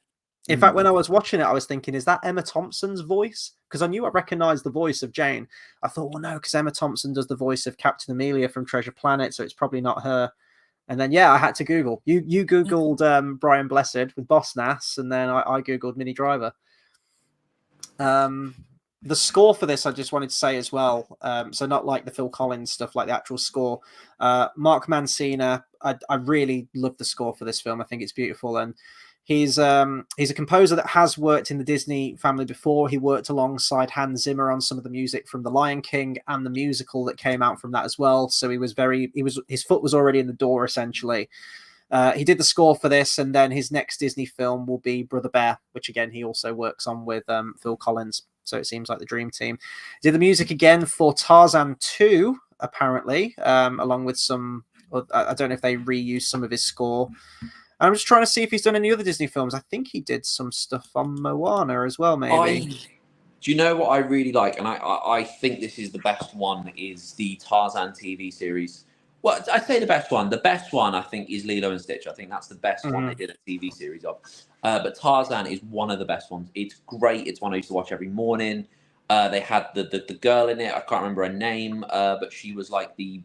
In fact, when I was watching it, I was thinking, is that Emma Thompson's voice? Because I knew I recognized the voice of Jane. I thought, well, no, because Emma Thompson does the voice of Captain Amelia from Treasure Planet, so it's probably not her. And then yeah, I had to Google. You Googled Brian Blessed with Boss Nass, and then I Googled Mini Driver. The score for this, I just wanted to say as well. So not like the Phil Collins stuff, like the actual score. Mark Mancina, I really love the score for this film. I think it's beautiful, and he's a composer that has worked in the Disney family before. He worked alongside Hans Zimmer on some of the music from The Lion King and the musical that came out from that as well. So his foot was already in the door essentially. He did the score for this, and then his next Disney film will be Brother Bear, which again he also works on with Phil Collins. So it seems like the dream team. He did the music again for Tarzan 2, apparently, along with some. I don't know if they reused some of his score. I'm just trying to see if he's done any other Disney films. I think he did some stuff on Moana as well, maybe. Do you know what I really like? And I think this is the best one, is the Tarzan TV series. Well, I'd say the best one. The best one, I think, is Lilo and Stitch. I think that's the best one they did a TV series of. But Tarzan is one of the best ones. It's great. It's one I used to watch every morning. They had the girl in it. I can't remember her name, but she was like the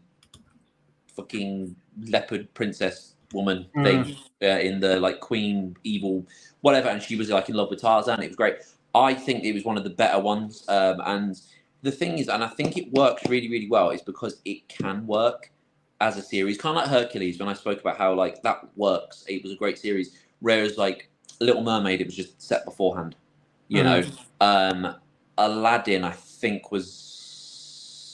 fucking leopard princess woman thing in the like queen evil whatever, and she was like in love with Tarzan. It was great. I think it was one of the better ones. And the thing is, and I think it works really, really well, is because it can work as a series, kind of like Hercules. When I spoke about how like that works, it was a great series. Whereas like Little Mermaid, it was just set beforehand. You know, Aladdin, I think, was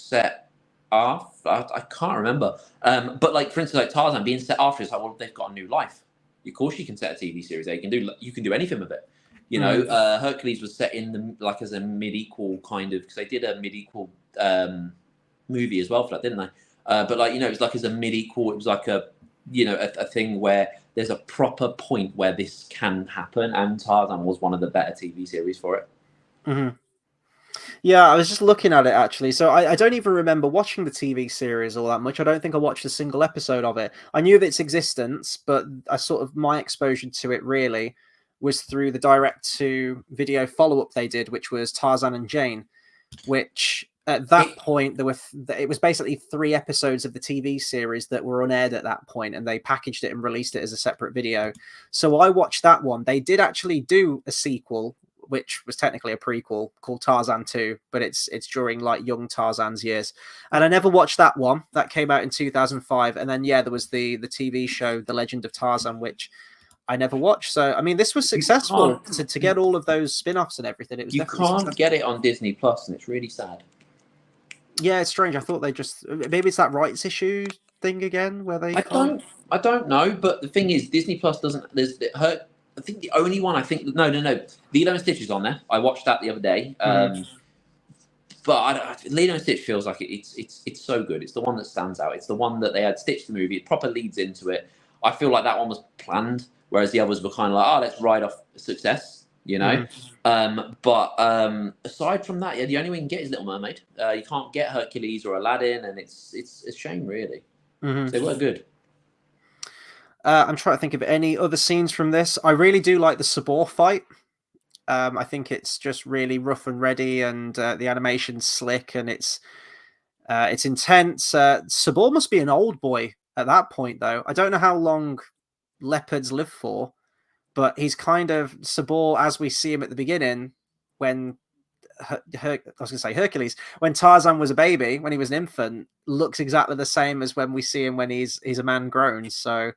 set off. I can't remember. But like for instance, like Tarzan being set after, it's like, well, they've got a new life. Of course, you can set a TV series. You can do anything with it. You know, Hercules was set in the like as a mid-equal kind of, because they did a mid-equal movie as well for that, didn't they? But like, you know, it was like as a mid-equal. It was like a, you know, a thing where there's a proper point where this can happen, and Tarzan was one of the better TV series for it. Mm-hmm. Yeah, I was just looking at it actually. So I don't even remember watching the TV series all that much. I don't think I watched a single episode of it. I knew of its existence, but I sort of, my exposure to it really was through the direct-to-video follow-up they did, which was Tarzan and Jane, which at that point it was basically 3 episodes of the TV series that were unaired at that point, and they packaged it and released it as a separate video. So I watched that one. They did actually do a sequel, which was technically a prequel, called Tarzan 2, but it's during like young Tarzan's years. And I never watched that one. That came out in 2005. And then there was the TV show The Legend of Tarzan, which I never watched. So I mean, this was successful to get all of those spin-offs and everything. It was, you can't get it on Disney Plus, and it's really sad. Yeah, it's strange. I thought they just, maybe it's that rights issue thing again where they I don't know, but the thing is, Disney Plus doesn't, I think the only one, no, Lilo and Stitch is on there. I watched that the other day. But Lilo and Stitch feels like it's so good. It's the one that stands out. It's the one that they had Stitch the movie. It proper leads into it. I feel like that one was planned, whereas the others were kind of like, oh, let's ride off success, you know? But aside from that, the only way you can get is Little Mermaid. You can't get Hercules or Aladdin, and it's a shame, really. So they were good. I'm trying to think of any other scenes from this. I really do like the Sabor fight. I think it's just really rough and ready, and the animation's slick, and it's intense. Sabor must be an old boy at that point, though. I don't know how long leopards live for, but he's kind of Sabor as we see him at the beginning when I was going to say Hercules, when Tarzan was a baby, when he was an infant, looks exactly the same as when we see him when he's a man grown. So.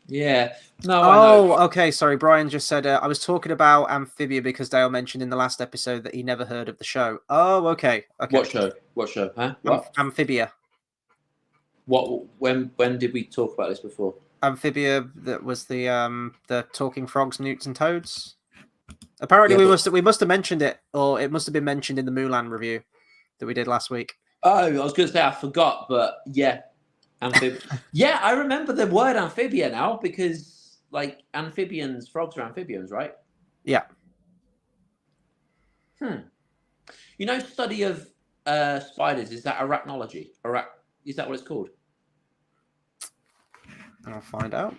Yeah. No. Oh, okay. Sorry, Brian just said I was talking about Amphibia because Dale mentioned in the last episode that he never heard of the show. Oh, okay. What show? Huh? What? Amphibia. What? When did we talk about this before? Amphibia. That was the talking frogs, newts, and toads. Apparently, we must have mentioned it, or it must have been mentioned in the Mulan review that we did last week. Oh, I was going to say I forgot, but yeah. Yeah, I remember the word amphibia now, because like frogs are amphibians, right? Yeah. You know, study of spiders, is that arachnology? Is that what it's called? I'll find out.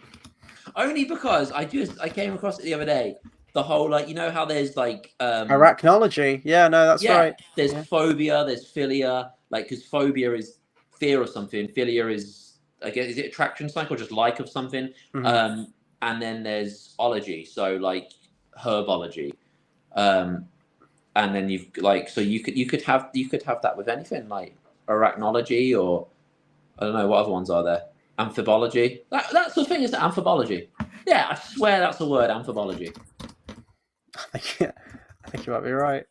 Only because I came across it the other day. The whole, like, you know how there's like arachnology. Yeah, no, that's right. There's phobia, there's philia, like, because phobia is fear of something, philia is, I guess, is it attraction like, or just like of something? And then there's ology, so like herbology. And then you've like, so you could have that with anything, like arachnology, or I don't know what other ones are there. Amphibology. That's the thing, is that amphibology. Yeah, I swear that's the word, amphibology. I think you might be right.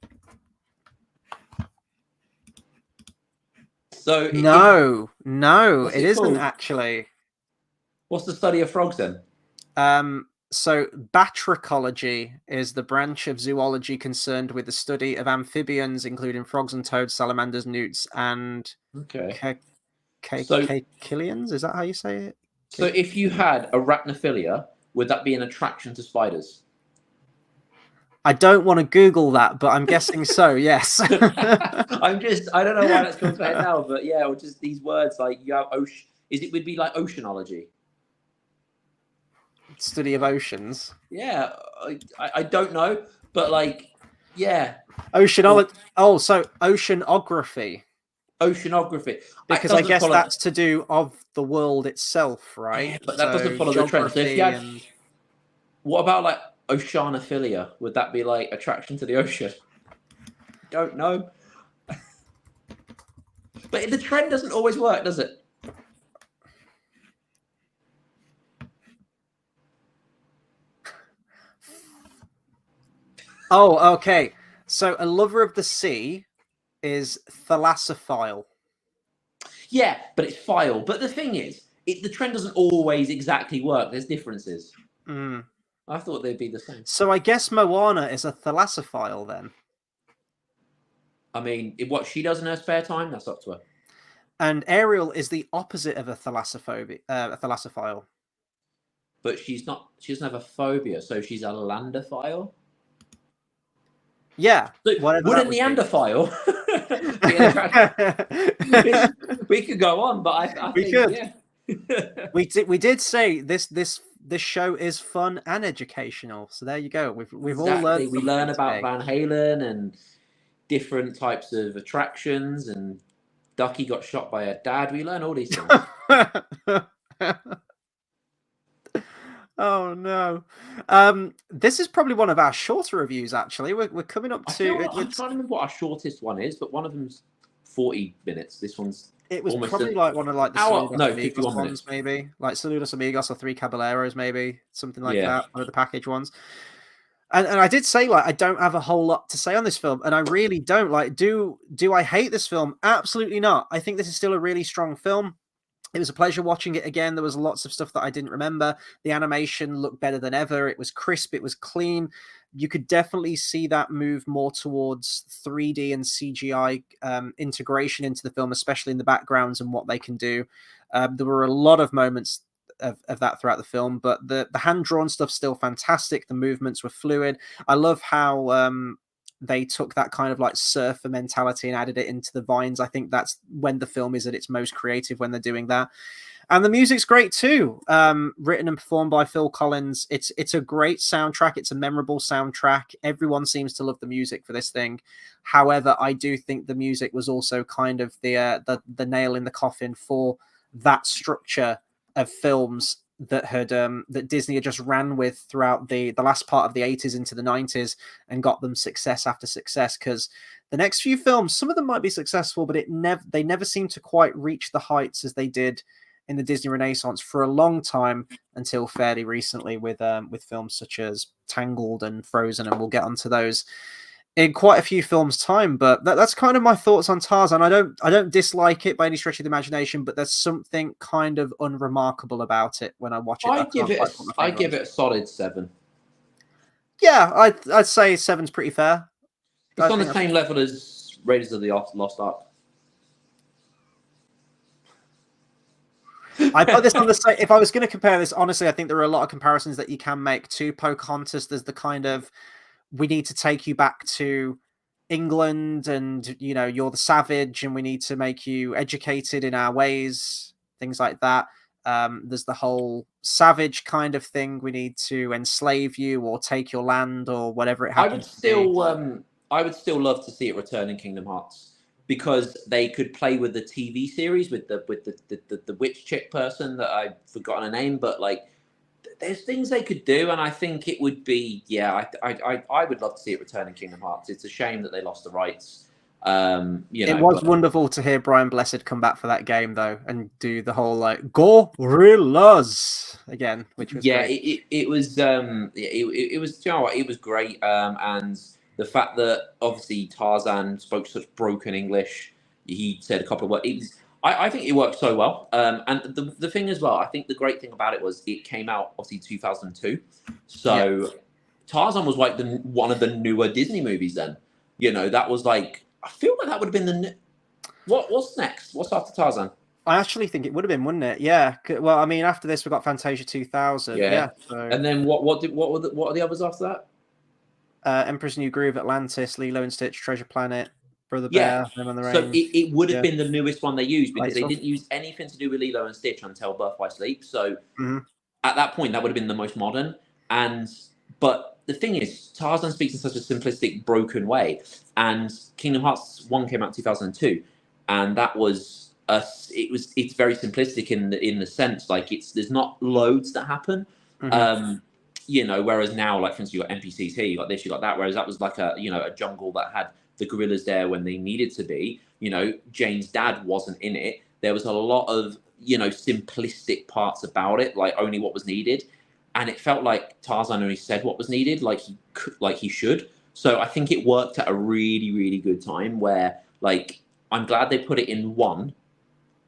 So no, it isn't called? Actually. What's the study of frogs then? So batrachology is the branch of zoology concerned with the study of amphibians, including frogs and toads, salamanders, newts, and caecilians. Is that how you say it? So if you had arachnophilia, would that be an attraction to spiders? I don't want to Google that, but I'm guessing so, yes. I don't know why that's come to my head now, but yeah, or just these words, like you have it would be like oceanology. Study of oceans. Yeah, I don't know, but like, yeah. Oceanology. Oh, so oceanography. Oceanography. Because I guess that's to do of the world itself, right? Yeah, but that doesn't follow the trend. So if you had, what about like oceanophilia? Would that be like attraction to the ocean? Don't know. But the trend doesn't always work, does it? Oh, okay. So a lover of the sea is thalassophile. Yeah, but it's phile. But the thing is, the trend doesn't always exactly work. There's differences. Mm. I thought they'd be the same. So I guess Moana is a thalassophile then. I mean, what she does in her spare time, that's up to her. And Ariel is the opposite of a thalassophile. But she's not. She doesn't have a phobia, so she's a landophile. Yeah. So would a Neanderthal be an attraction? We could go on, but I think could. Yeah. we did say this show is fun and educational. So there you go. We've all learned. We learn about Van Halen and different types of attractions, and Ducky got shot by her dad. We learn all these things. Oh no! This is probably one of our shorter reviews. Actually, we're coming up to. I'm trying to remember what our shortest one is, but one of them's 40 minutes. This one's. It was probably like one of like the Saludos Amigos ones, maybe like Saludos Amigos or Three Caballeros, maybe something like that. One of the package ones. And I did say, like, I don't have a whole lot to say on this film, and I really don't. Like, do I hate this film? Absolutely not. I think this is still a really strong film. It was a pleasure watching it again. There was lots of stuff that I didn't remember. The animation looked better than ever. It was crisp. It was clean. You could definitely see that move more towards 3D and CGI integration into the film, especially in the backgrounds and what they can do. There were a lot of moments of that throughout the film, but the hand-drawn stuff's still fantastic. The movements were fluid. I love how they took that kind of like surfer mentality and added it into the vines. I think that's when the film is at its most creative, when they're doing that. And the music's great too. Written and performed by Phil Collins. It's a great soundtrack. It's a memorable soundtrack. Everyone seems to love the music for this thing. However, I do think the music was also kind of the nail in the coffin for that structure of films that Disney had just ran with throughout the last part of the 80s into the 90s and got them success after success. Because the next few films, some of them might be successful, but they never seem to quite reach the heights as they did in the Disney Renaissance for a long time, until fairly recently with films such as Tangled and Frozen, and we'll get onto those in quite a few films' time. But that's kind of my thoughts on Tarzan. I don't dislike it by any stretch of the imagination, but there's something kind of unremarkable about it when I watch it. I give it a solid 7. Yeah, I'd say 7's pretty fair. It's on the same level as Raiders of the Lost Ark. I put this on the same. If I was going to compare this, honestly, I think there are a lot of comparisons that you can make to Pocahontas. There's the kind of, we need to take you back to England, and you're the savage, and we need to make you educated in our ways, things like that. There's the whole savage kind of thing. We need to enslave you or take your land or whatever it happens. I would still love to see it return in Kingdom Hearts, because they could play with the TV series with the witch chick person that I've forgotten her name, but like, there's things they could do, and I think it would be, I would love to see it return in Kingdom Hearts. It's a shame that they lost the rights. It was wonderful to hear Brian Blessed come back for that game though, and do the whole like gorillas again, which was great. It was it was, you know what, it was great, and the fact that obviously Tarzan spoke such broken English, he said a couple of words. I think it worked so well. And the thing as well, I think the great thing about it was it came out obviously 2002. So Tarzan was like one of the newer Disney movies then. That was like, I feel like that would have been what's next? What's after Tarzan? I actually think it would have been, wouldn't it? Yeah. Well, I mean, after this, we got Fantasia 2000. Yeah. So... And then what are the others after that? Emperor's New Groove, Atlantis, Lilo and Stitch, Treasure Planet, Brother Bear, Them on the Range. So it would have been the newest one they used, because they didn't use anything to do with Lilo and Stitch until Birth by Sleep. So at that point, that would have been the most modern. But the thing is, Tarzan speaks in such a simplistic, broken way, and Kingdom Hearts 1 came out in 2002, and that was it's very simplistic in the sense, like, there's not loads that happen. Whereas now, like, for instance, you got NPCs here, you got this, you got that, whereas that was like a jungle that had the gorillas there when they needed to be. Jane's dad wasn't in it. There was a lot of simplistic parts about it, like only what was needed, and it felt like Tarzan only said what was needed, like he should. So I think it worked at a really, really good time, where, like, I'm glad they put it in one,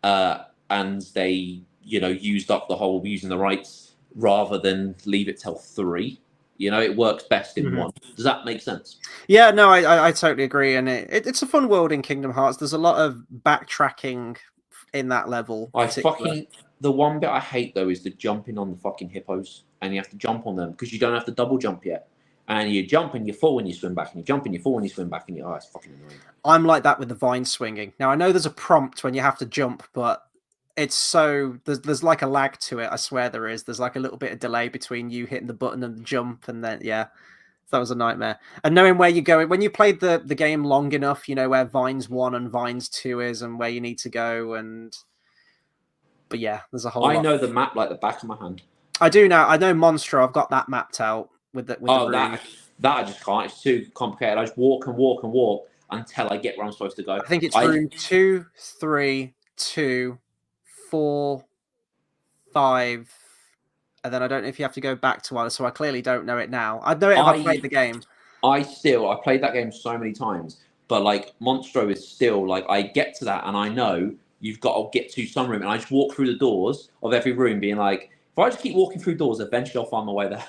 and they used up the whole using the rights rather than leave it till 3. It works best in one. Does that make sense? Yeah, no, I totally agree, and it's a fun world in Kingdom Hearts. There's a lot of backtracking in that level. The one bit I hate though is the jumping on the fucking hippos, and you have to jump on them because you don't have to double jump yet. And you jump and you fall and you swim back, and you jump and you fall and you swim back, and it's fucking annoying. I'm like that with the vine swinging. Now I know there's a prompt when you have to jump, but it's there's like a lag to it. I swear there is. There's like a little bit of delay between you hitting the button and the jump, and then that was a nightmare. And knowing where you're going when you played the game long enough, you know where Vines 1 and Vines 2 is, and where you need to go. But yeah, there's a whole. I know the map like the back of my hand. I do now. I know Monstro. I've got that mapped out with the. That I just can't. It's too complicated. I just walk and walk and walk until I get where I'm supposed to go. I think it's room 2, 3, 2, 4, 5, and then I don't know if you have to go back to one. So I clearly don't know it now. I'd know it if I played the game. I played that game so many times, but like Monstro is still like I get to that and I know you've got to get to some room, and I just walk through the doors of every room, being like, if I just keep walking through doors, eventually I'll find my way there.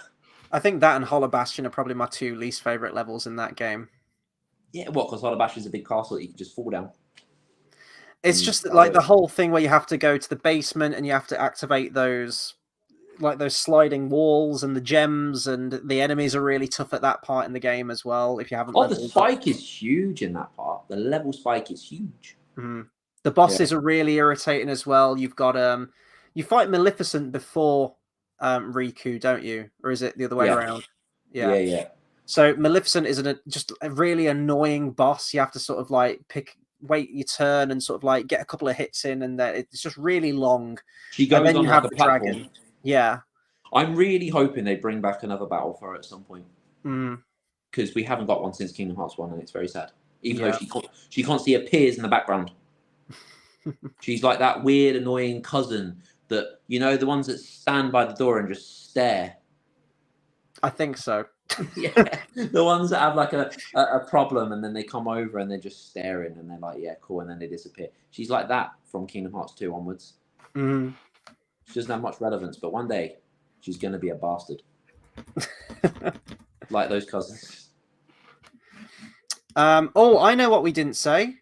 I think that and Hollow Bastion are probably my 2 least favorite levels in that game. Yeah, because Hollow Bastion is a big castle that you can just fall down. It's just like the whole thing where you have to go to the basement and you have to activate those sliding walls and the gems, and the enemies are really tough at that part in the game as well. If you haven't, the spike is huge in that part. The level spike is huge. Mm-hmm. The bosses are really irritating as well. You've got you fight Maleficent before Riku, don't you? Or is it the other way around? Yeah. So Maleficent is just a really annoying boss. You have to sort of like wait your turn and sort of like get a couple of hits in, and then it's just really long. She goes and then on you like have a the platform. dragon. Yeah. I'm really hoping they bring back another battle for her at some point. Because we haven't got one since Kingdom Hearts 1, and it's very sad. Even though she constantly appears in the background. She's like that weird, annoying cousin that, the ones that stand by the door and just stare. I think so. Yeah, the ones that have like a problem, and then they come over and they're just staring, and they're like, yeah, cool, and then they disappear. She's like that from Kingdom Hearts 2 onwards. She doesn't have much relevance, but one day she's going to be a bastard. Like those cousins. I know what we didn't say.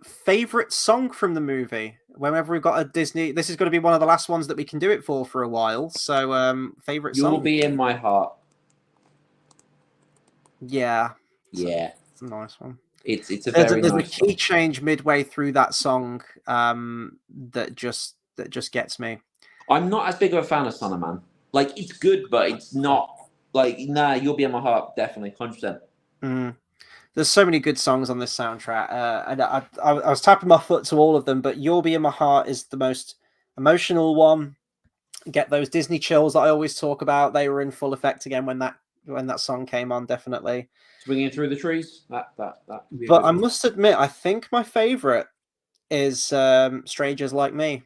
Favorite song from the movie? Whenever we've got a Disney, this is going to be one of the last ones that we can do it for a while. So, favorite song? You'll Be in My Heart. Yeah. It's a nice one. It's a there's nice a key change midway through that song that just gets me. I'm not as big of a fan of Son of Man. Like, it's good, but it's not like, You'll Be in My Heart, definitely 100%. There's so many good songs on this soundtrack, and I was tapping my foot to all of them, but You'll Be in My Heart is the most emotional one. Get those Disney chills that I always talk about. They were in full effect again when that song came on, definitely. Swinging Through the Trees. That but I must admit, I think my favorite is Strangers Like Me.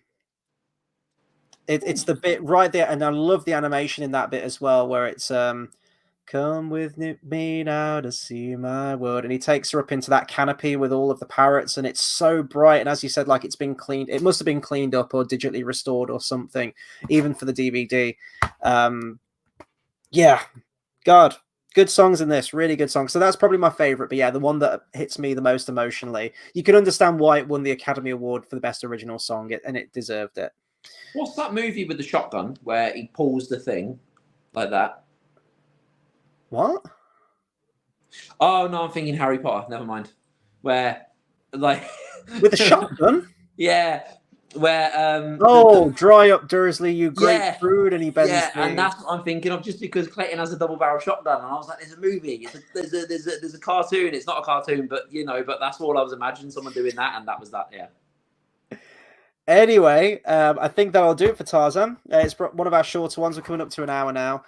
It's the bit right there, and I love the animation in that bit as well, where it's come with me now to see my world, and he takes her up into that canopy with all of the parrots, and it's so bright, and as you said, like it's been cleaned, it must have been cleaned up or digitally restored or something, even for the DVD. God, good songs in this, really good songs. So that's probably my favorite, but yeah, the one that hits me the most emotionally. You can understand why it won the Academy Award for the best original song, and it deserved it. What's that movie with the shotgun where he pulls the thing like that? What? Oh no, I'm thinking Harry Potter. Never mind. Where, like, with a shotgun? Yeah. Where dry up Dursley, you great fruit, and he bends. Yeah, and that's what I'm thinking of, just because Clayton has a double barrel shotgun, and I was like, "There's a movie, there's a cartoon. It's not a cartoon, but but that's all I was imagining someone doing that, and that was that." Yeah. Anyway, I think that'll do it for Tarzan. It's one of our shorter ones. We're coming up to an hour now,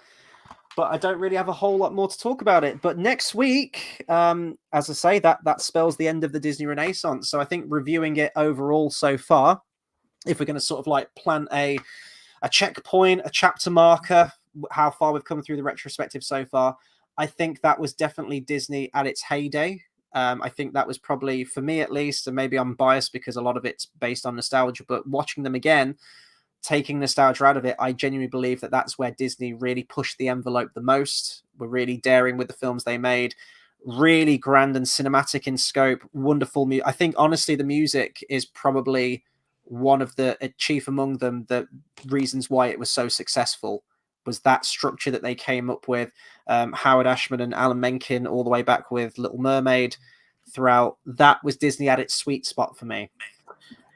but I don't really have a whole lot more to talk about it. But next week, as I say, that spells the end of the Disney Renaissance. So I think reviewing it overall so far, if we're going to sort of like plant a checkpoint, a chapter marker, how far we've come through the retrospective so far, I think that was definitely Disney at its heyday. I think that was probably, for me at least, and maybe I'm biased because a lot of it's based on nostalgia, but watching them again, taking nostalgia out of it, I genuinely believe that that's where Disney really pushed the envelope the most. We're really daring with the films they made, really grand and cinematic in scope, wonderful music. I think, honestly, the music is probably one of the chief among them, the reasons why it was so successful, was that structure that they came up with. Howard Ashman and Alan Menken, all the way back with Little Mermaid, throughout. That was Disney at its sweet spot for me.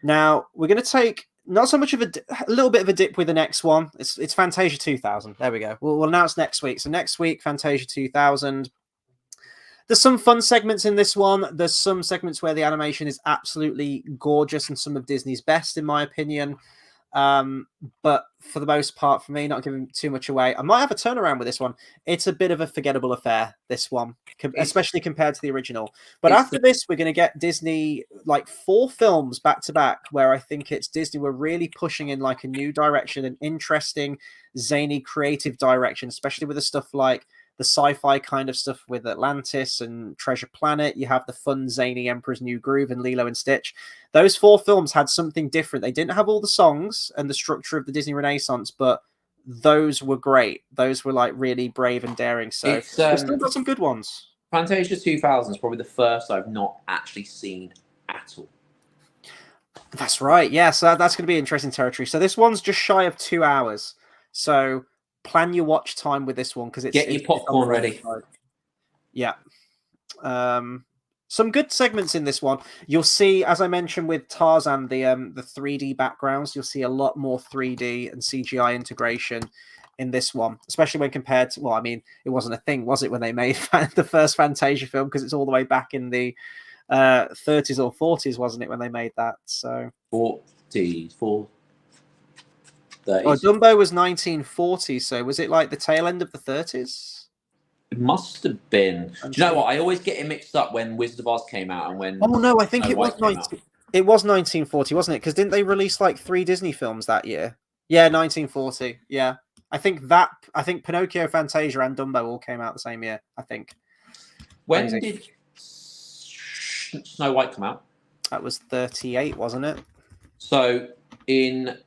Now, we're going to take not so much of a little bit of a dip with the next one. It's Fantasia 2000. There we go. We'll announce next week. So next week, Fantasia 2000. There's some fun segments in this one. There's some segments where the animation is absolutely gorgeous and some of Disney's best, in my opinion. But for the most part, for me, not giving too much away, I might have a turnaround with this one. It's a bit of a forgettable affair, this one, especially compared to the original. But after this, we're going to get Disney, like 4 films back to back, where I think it's Disney were really pushing in like a new direction, an interesting, zany, creative direction, especially with the stuff like the sci-fi kind of stuff with Atlantis and Treasure Planet. You have the fun, zany Emperor's New Groove and Lilo and Stitch. Those 4 films had something different. They didn't have all the songs and the structure of the Disney Renaissance, but those were great. Those were like really brave and daring. So we've still got some good ones. Fantasia 2000 is probably the first I've not actually seen at all. That's right. Yeah, so that's going to be interesting territory. So this one's just shy of 2 hours. So plan your watch time with this one, because it's get your popcorn ready. Yeah. Some good segments in this one. You'll see, as I mentioned with Tarzan, the 3D backgrounds. You'll see a lot more 3D and CGI integration in this one, especially when compared to, well, I mean, it wasn't a thing, was it, when they made the first Fantasia film, because it's all the way back in the 30s or 40s, wasn't it, when they made that? So 40s, 30s. Oh, Dumbo was 1940, so was it like the tail end of the 30s? It must have been. Do you know what? I always get it mixed up when Wizard of Oz came out and when. Oh no, I think it was 1940, wasn't it? Because didn't they release like 3 Disney films that year? Yeah, 1940. Yeah, I think Pinocchio, Fantasia, and Dumbo all came out the same year. I think. When did Snow White come out? That was 38, wasn't it? So in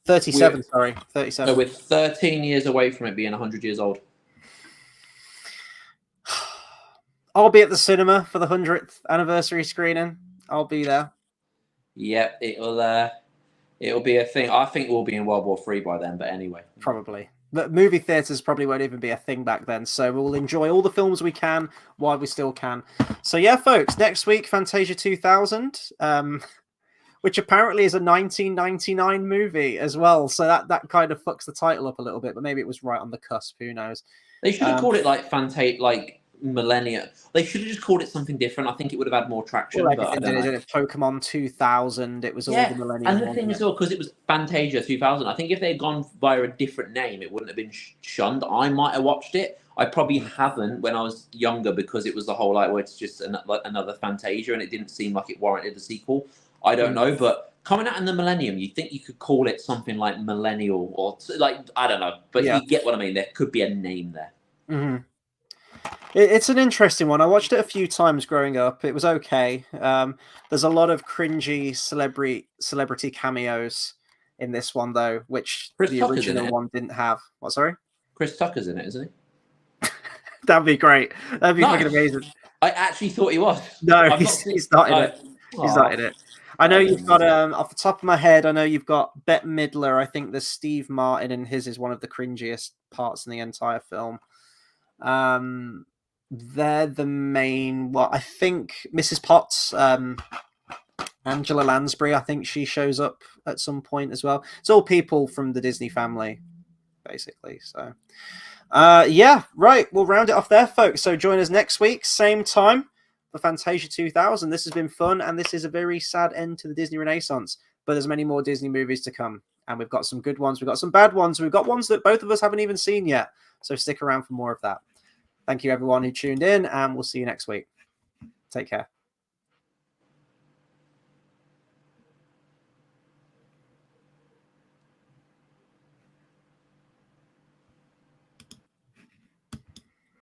37, sorry. 37. So we're 13 years away from it being 100 years old. I'll be at the cinema for the 100th anniversary screening. I'll be there. Yep, it'll be a thing. I think we'll be in World War III by then, but anyway. Probably. But movie theaters probably won't even be a thing back then, so we'll enjoy all the films we can while we still can. So yeah, folks, next week, Fantasia 2000. Which apparently is a 1999 movie as well. So that kind of fucks the title up a little bit, but maybe it was right on the cusp. Who knows? They should have called it like Millennia. They should have just called it something different. I think it would have had more traction. Well, but Pokemon 2000. It was all the Millennium. And the thing is, because it was Fantasia 2000, I think if they had gone via a different name, it wouldn't have been shunned. I might have watched it. I probably haven't when I was younger, because it was the whole well, it's just another Fantasia, and it didn't seem like it warranted a sequel. I don't know, but coming out in the millennium, you think you could call it something like Millennial or I don't know, but you get what I mean. There could be a name there. Mm-hmm. It's an interesting one. I watched it a few times growing up. It was okay. There's a lot of cringy celebrity cameos in this one, though, which the original one didn't have. What? Sorry, Chris Tucker's in it, isn't he? That'd be great. That'd be fucking amazing. I actually thought he was. No, he's not in it. He's not in it. I know you've got off the top of my head. I know you've got Bette Midler. I think there's Steve Martin, and his is one of the cringiest parts in the entire film. They're the main. Well, I think Mrs. Potts, Angela Lansbury. I think she shows up at some point as well. It's all people from the Disney family, basically. So, yeah, right. We'll round it off there, folks. So join us next week, same time, for Fantasia 2000. This has been fun, and this is a very sad end to the Disney Renaissance. But there's many more Disney movies to come, and we've got some good ones. We've got some bad ones. We've got ones that both of us haven't even seen yet. So stick around for more of that. Thank you, everyone who tuned in, and we'll see you next week. Take care.